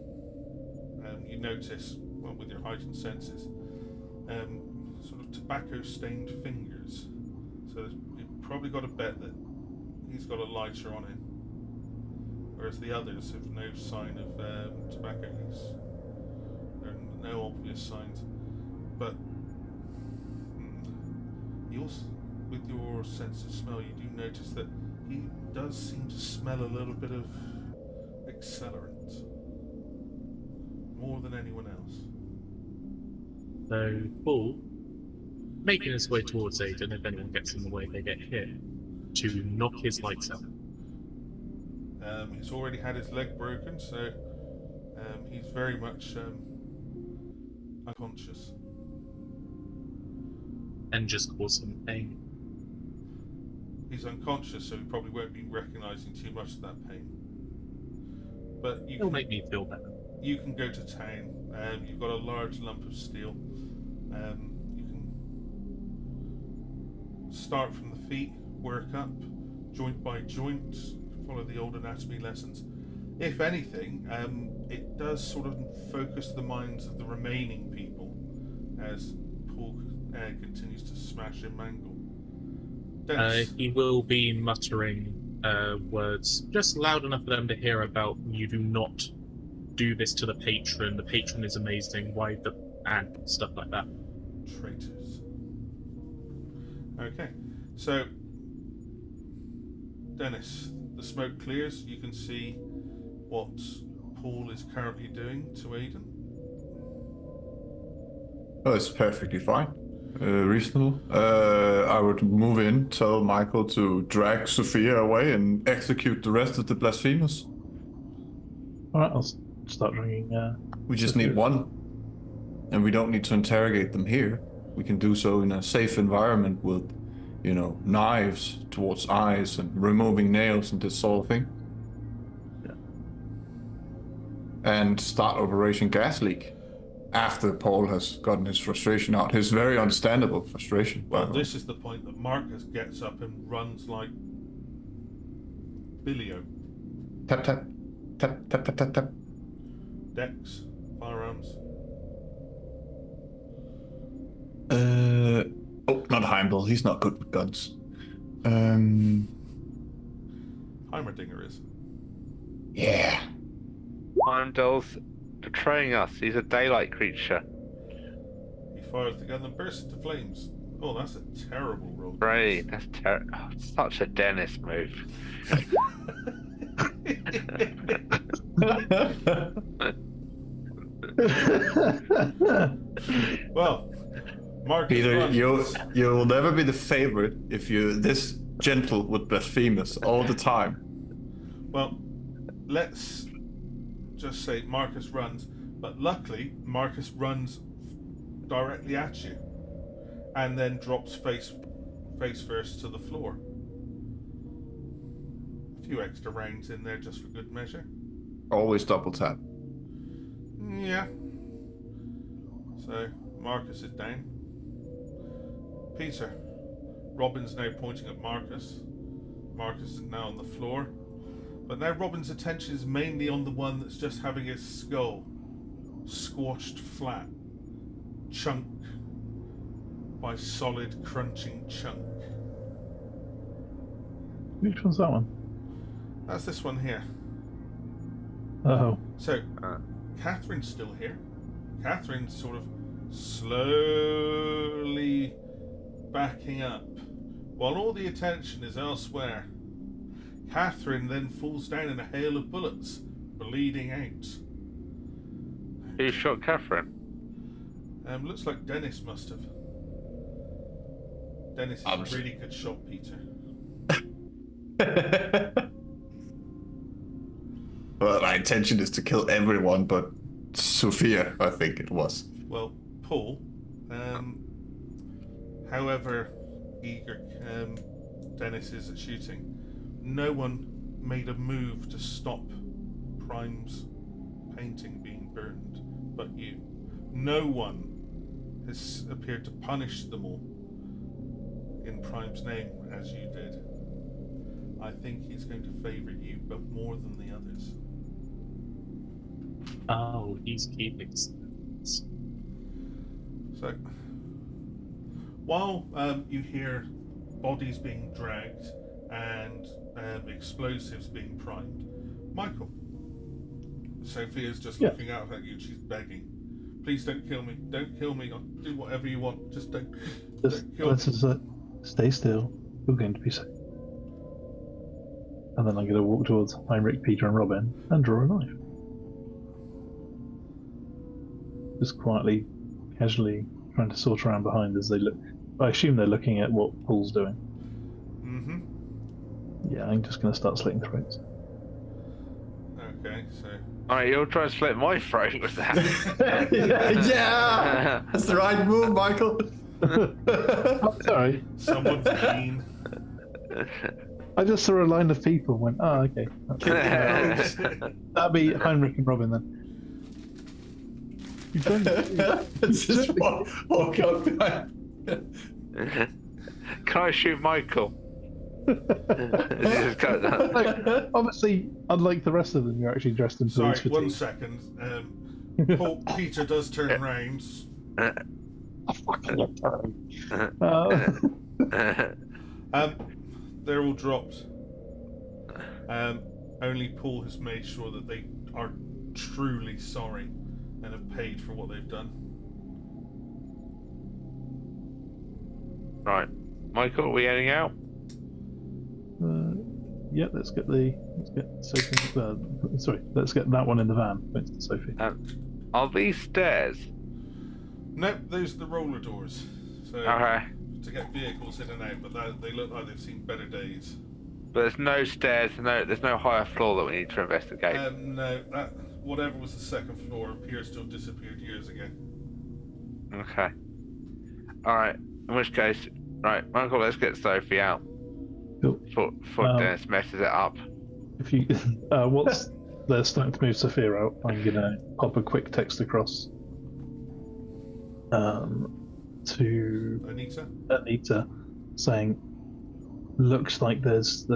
you notice, well, with your heightened senses, sort of tobacco-stained fingers. So you've probably got to bet that he's got a lighter on him. Whereas the others have no sign of tobacco use. There are no obvious signs. But you also, with your sense of smell, you do notice that he does seem to smell a little bit of accelerant. More than anyone else. So, Paul, making his way towards Aidan, if anyone gets in the way, they get hit, to knock his lights out. He's already had his leg broken, so he's very much unconscious. And just cause him pain. He's unconscious, so he probably won't be recognising too much of that pain. But It'll make me feel better. You can go to town. You've got a large lump of steel. You can start from the feet, work up, joint by joint, follow the old anatomy lessons. If anything, it does sort of focus the minds of the remaining people as Paul continues to smash and mangle. He will be muttering words just loud enough for them to hear about, "You do not do this to the patron is amazing, why the..." and stuff like that. Traitors. Okay, so Dennis, the smoke clears. You can see what Paul is currently doing to Aidan. Oh, it's perfectly fine. Reasonable. I would move in, tell Michael to drag Sophia away and execute the rest of the blasphemers. Alright, I'll start ringing. We just need one. And we don't need to interrogate them here. We can do so in a safe environment with, knives towards eyes and removing nails and this sort of thing. Yeah. And start Operation Gas Leak. After Paul has gotten his frustration out, his very understandable frustration. Well, this is the point that Marcus gets up and runs like Billio. Tap, tap. Tap, tap, tap, tap, tap. Decks, firearms. Oh, not Heimdal. He's not good with guns. Heimerdinger is. Yeah. Heimdall's betraying us. He's a daylight creature. He fires the gun and bursts into flames. Oh, that's a terrible roll. Right, that's terrible. Oh, such a Dennis move. Well, Marcus Peter, runs. you'll never be the favorite if you're this gentle with blasphemous all the time. Well, let's just say Marcus runs, but luckily Marcus runs directly at you, and then drops face first to the floor. A few extra rounds in there just for good measure. Always double tap. Yeah. So Marcus is down. Peter. Robin's now pointing at Marcus. Marcus is now on the floor. But now Robin's attention is mainly on the one that's just having his skull squashed flat, chunk by solid crunching chunk. Which one's that one? That's this one here. Oh. So, Catherine's still here. Catherine's sort of slowly backing up, while all the attention is elsewhere. Catherine then falls down in a hail of bullets, bleeding out. Who shot Catherine? Looks like Dennis must have. Dennis is a really good shot, Peter. Well, my intention is to kill everyone, but Sophia, I think it was. Well, Paul, however eager Dennis is at shooting, no one made a move to stop Prime's painting being burned but you. No one has appeared to punish them all in Prime's name as you did. I think he's going to favour you, but more than the others. Oh, he's keeping silence. So, while you hear bodies being dragged and explosives being primed, Michael, Sophia's just looking out at you. She's begging, "Please don't kill me! Don't kill me! I'll do whatever you want. Just don't kill me." Stay still. You're going to be safe. And then I'm going to walk towards Heinrich, Peter, and Robin and draw a knife. Just quietly, casually trying to sort around behind as they look. I assume they're looking at what Paul's doing. Mm-hmm. Yeah, I'm just going to start slitting throats. Okay, so. Alright, you'll try and slit my throat with that. Yeah! That's the right move, Michael. Oh, sorry. Someone's mean. I just saw a line of people and went, oh, okay. That'd be Heinrich and Robin then. You don't. It's just walk out behind. Can I shoot Michael? Obviously, unlike the rest of them, you're actually dressed in police Sorry, fatigue. 1 second. Peter does turn round. They're all dropped. Only Paul has made sure that they are truly sorry and have paid for what they've done. Right, Michael, are we heading out? Yeah, let's get Sophie. Let's get that one in the van. Thanks to Sophie. Are these stairs? Nope, those are the roller doors. So Okay. to get vehicles in and out, but they look like they've seen better days. But there's no stairs, there's no higher floor that we need to investigate. No, that whatever was the second floor appears to have disappeared years ago. Okay. Alright, in which case, right, Michael, let's get Sophie out. Cool. Before Dennis messes it up. If you, once they're starting to move Sophia out, I'm gonna pop a quick text across to Anita, saying, "Looks like there's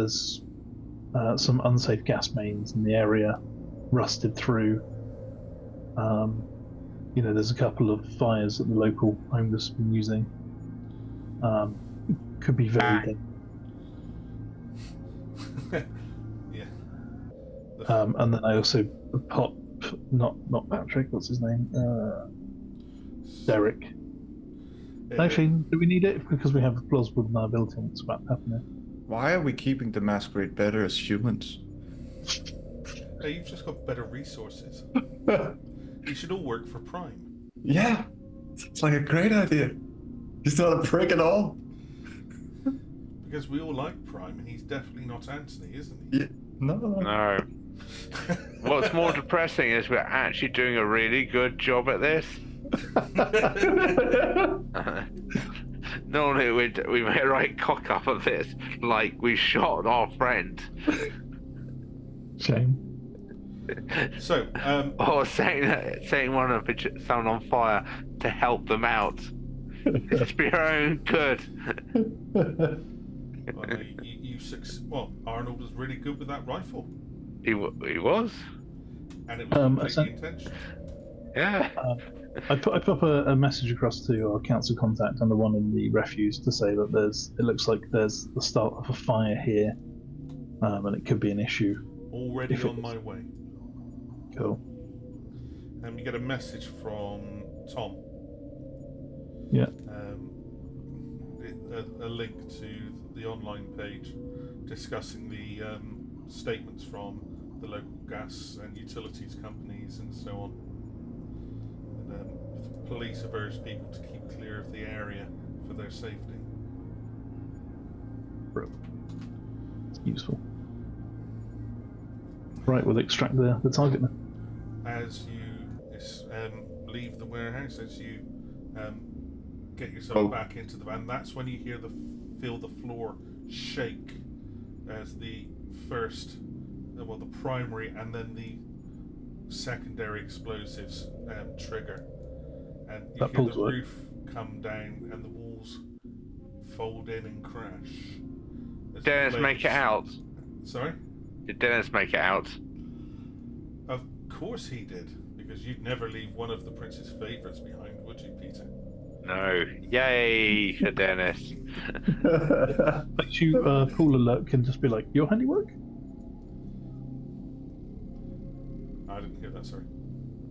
some unsafe gas mains in the area, rusted through. There's a couple of fires that the local homeless have been using. Could be very Yeah. and then I also pop, not Patrick, what's his name? Derek. Actually, do we need it? Because we have plausible deniability on what's about to happen there. Why are we keeping the Masquerade better as humans? Hey, you've just got better resources. You should all work for Prime. Yeah, it's like a great idea. He's not a prick at all. Because we all like Prime, and he's definitely not Anthony, isn't he? Yeah. No. No. What's more depressing is we're actually doing a really good job at this. Normally we may right cock up at this like we shot our friend. Shame. So, or setting someone on fire to help them out. It's for your own good. Well, Arnold was really good with that rifle. He was. And it was completely intentional. Yeah. I put a message across to our council contact and the one in the refuse to say that it looks like there's the start of a fire here, and it could be an issue. Already on my way. Cool. And you get a message from Tom. Yeah. A link to the online page discussing the statements from the local gas and utilities companies and so on. And police have urged people to keep clear of the area for their safety. It's useful. Right, we'll extract the target now. As you leave the warehouse, as you get yourself back into the van, that's when you feel the floor shake as the first, the primary and then the secondary explosives trigger, and you hear the roof come down and the walls fold in and crash. Did Dennis make it out? Sorry? Did Dennis make it out? Of course he did, because you'd never leave one of the prince's favourites behind, would you, Peter? No. Yay for Dennis. Makes you pull a look and just be like, your handiwork? I didn't hear that, sorry.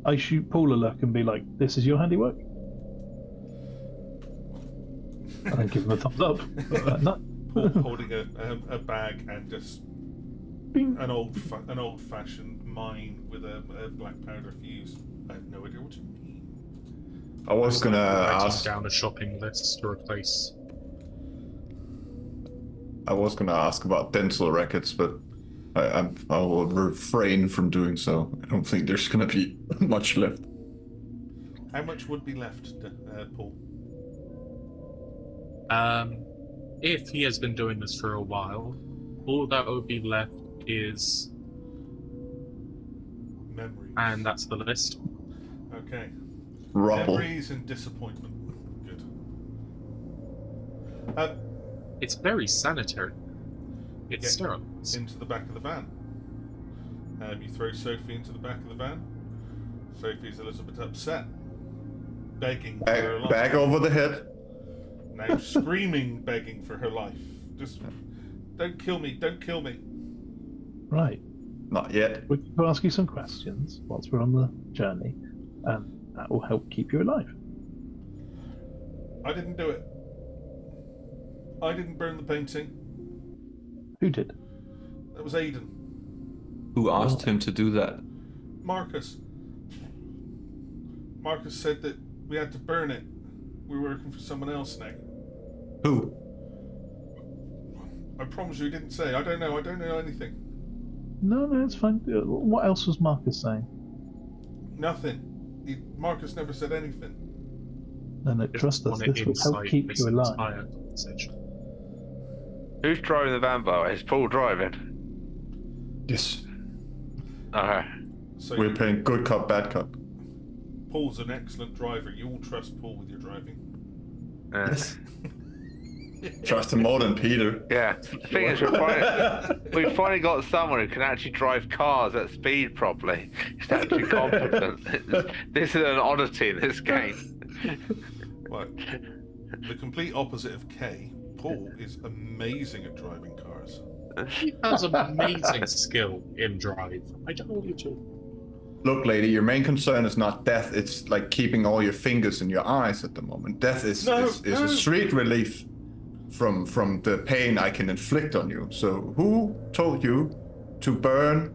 I shoot Paul a look and be like, this is your handiwork? And then give him a thumbs up. No. Paul holding a bag and just Bing. an old-fashioned mine with a black powder fuse. I have no idea what you mean. I was gonna Writing ask. down a shopping list to replace. I was gonna ask about dental records, but I will refrain from doing so. I don't think there's gonna be much left. How much would be left, Paul? If he has been doing this for a while, all that would be left is Memories. and that's the list. Okay. Rubble. Memories and disappointment. Good. It's very sanitary. It's Get sterile. into the back of the van. You throw Sophie into the back of the van. Sophie's a little bit upset, begging for her life. Bag over the head. Now screaming, begging for her life. Just don't kill me! Don't kill me! Right. Not yet. We can ask you some questions whilst we're on the journey, and that will help keep you alive. I didn't do it. I didn't burn the painting. Who did? That was Aiden. Who asked him to do that? Marcus. Marcus said that we had to burn it. We're working for someone else now. Who? I promise you he didn't say. I don't know anything. No, it's fine. What else was Marcus saying? Nothing. Marcus never said anything. No, trust us. This will help keep you alive. Who's driving the van, by the way? Is Paul driving? Yes. Okay. So We're playing good cop, bad cop. Paul's an excellent driver. You all trust Paul with your driving. Yes. Trust him more than Peter. Yeah. The thing is, we've finally got someone who can actually drive cars at speed properly. He's actually competent. This is an oddity in this game. What? the complete opposite of Kay, Paul is amazing at driving cars. He has amazing skill in drive. I don't know what you're talking. Look, lady, your main concern is not death. It's like keeping all your fingers in your eyes at the moment. Death is a sweet relief from the pain I can inflict on you. So who told you to burn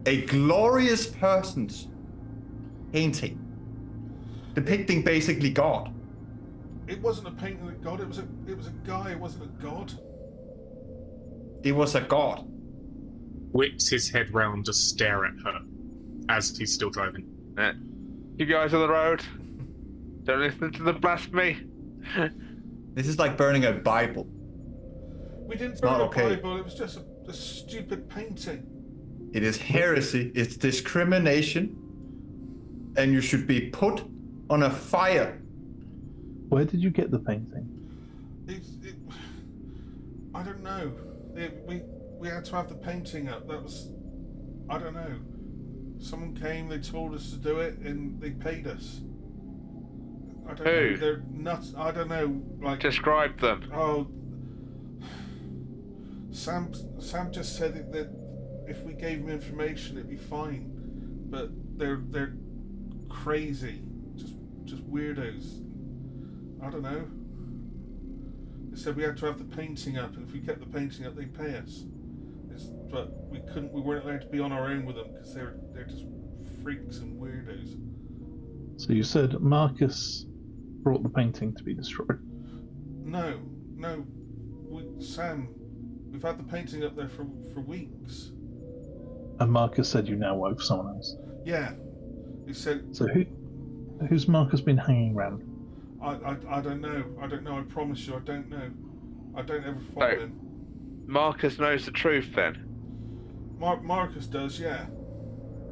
a glorious person's painting depicting basically God? It wasn't a painting of God. It was a guy. It wasn't a god. It was a god. Whips his head round to stare at her as he's still driving. Keep your eyes on the road. Don't listen to the blasphemy. This is like burning a Bible. We didn't It's burn not a okay. Bible. It was just a stupid painting. It is heresy. It's discrimination. And you should be put on a fire. Where did you get the painting? I don't know. We had to have the painting up. That was, I don't know. Someone came, they told us to do it, and they paid us. I don't know. They're nuts. I don't know. Like, describe them. Oh, Sam just said that if we gave him information, it'd be fine. But they're crazy, just weirdos. I don't know. They said we had to have the painting up, and if we kept the painting up, they'd pay us. But we couldn't. We weren't allowed to be on our own with them because they're just freaks and weirdos. So you said Marcus brought the painting to be destroyed? No. Sam, we've had the painting up there for weeks. And Marcus said you now work for someone else? Yeah. He said. So who's Marcus been hanging around? I don't know. I don't know. I promise you, I don't know. I don't ever follow him. Marcus knows the truth then. Marcus does, yeah.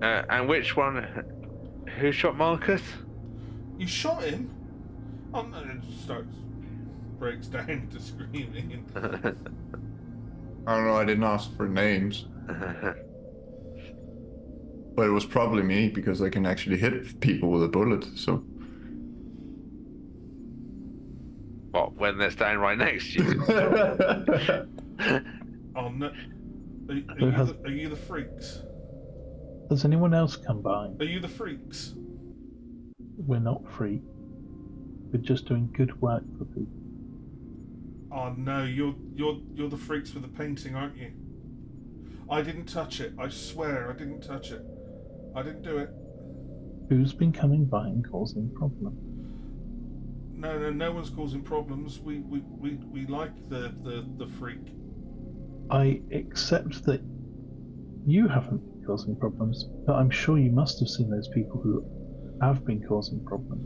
And which one? Who shot Marcus? You shot him? Oh no! It breaks down into screaming. I don't know. I didn't ask for names. But it was probably me because I can actually hit people with a bullet, so. What, when they're standing right next to you? Oh no! Are you the freaks? Has anyone else come by? Are you the freaks? We're not free. We're just doing good work for people. Oh no! You're the freaks with the painting, aren't you? I didn't touch it. I swear I didn't touch it. I didn't do it. Who's been coming by and causing problems? No one's causing problems. We like the freak. I accept that you haven't been causing problems, but I'm sure you must have seen those people who have been causing problems.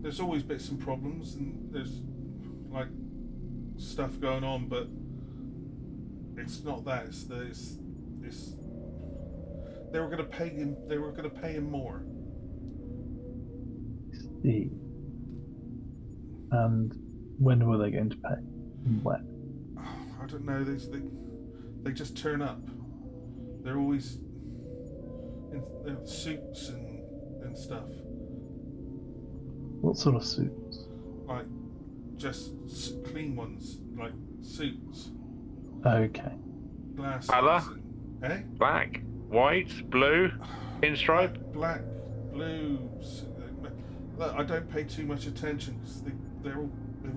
There's always bits and problems, and there's like stuff going on, but it's not that. It's they were going to pay him. They were going to pay him more. See. And when were they going to pay? And where? I don't know. They just turn up. They're always in their suits and stuff. What sort of suits? Like just clean ones, like suits. Okay. Glasses. Colour? Black, white, blue, pinstripe. Black, blues. Look, I don't pay too much attention because they've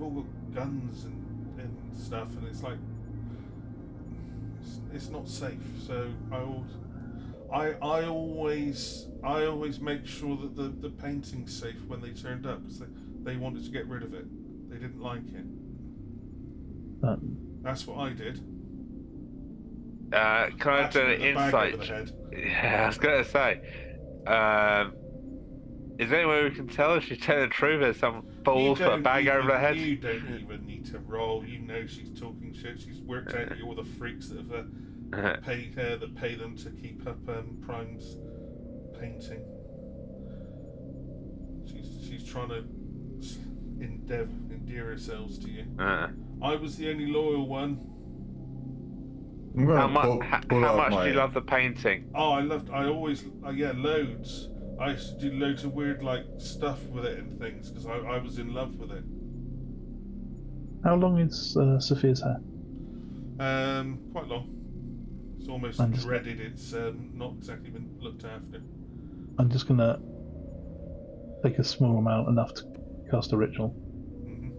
all got guns and stuff, and it's like it's not safe. So I always make sure that the painting's safe when they turned up because they wanted to get rid of it. They didn't like it. That's what I did. Can I do an insight? Yeah, I was gonna say. Is there any way we can tell if she's telling the truth? There's some fools put a bag over her head. You don't even need to roll. You know she's talking shit. She's worked out you're the freaks that have paid her, that pay them to keep up Prime's painting. She's trying to endear herself to you. I was the only loyal one. How much do you love the painting? Oh, I always, loads. I used to do loads of weird like stuff with it and things because I was in love with it. How long is Sophia's hair? Quite long. It's almost I'm just- dreaded. It's not exactly been looked after. I'm just gonna take a small amount, enough to cast a ritual. Hmm.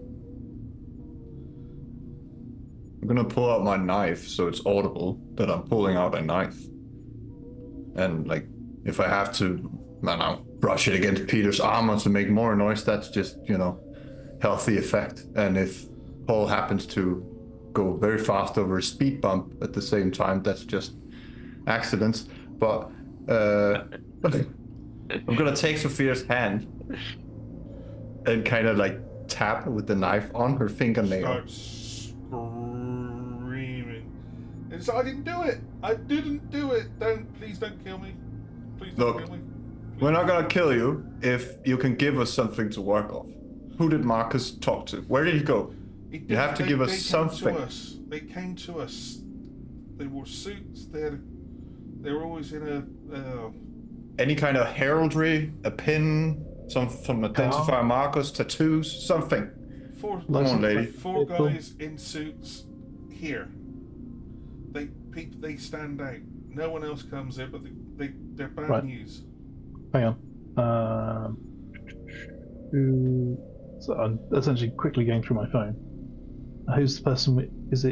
I'm gonna pull out my knife so it's audible that I'm pulling out a knife. And like, if I have to, I don't know, brush it against Peter's armor to make more noise, that's just, healthy effect. And if Paul happens to go very fast over a speed bump at the same time, that's just accidents. But I'm gonna take Sophia's hand and kind of like tap with the knife on her fingernail. Start screaming. It's I didn't do it. I didn't do it. Please don't kill me. Please don't Look, kill me. We're not gonna kill you if you can give us something to work off. Who did Marcus talk to? Where did he go? You have to give us something. They came to us. They wore suits. They were always in a. Any kind of heraldry, a pin, some identifier markers, tattoos, something. Four lady. Four guys in suits here. They stand out. No one else comes here, but they're bad news. Hang on. So I'm essentially quickly going through my phone. Who's the person? Who's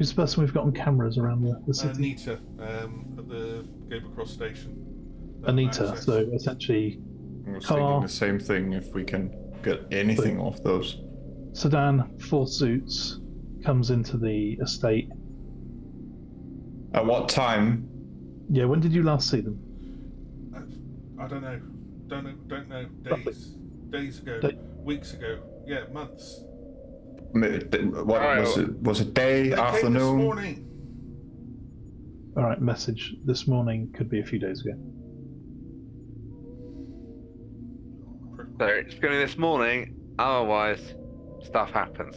the person we've got on cameras around the city? Anita, at the Gabercross station. Anita. So essentially, I was car, thinking the same thing. If we can get anything off those. sedan, 4 suits, comes into the estate. At what time? Yeah, when did you last see them? I don't know. Don't know. Days ago. Weeks ago. Yeah, months. What was it? Was it day, They afternoon? came this morning. All right, message this morning, could be a few days ago. So it's going to be this morning, otherwise stuff happens.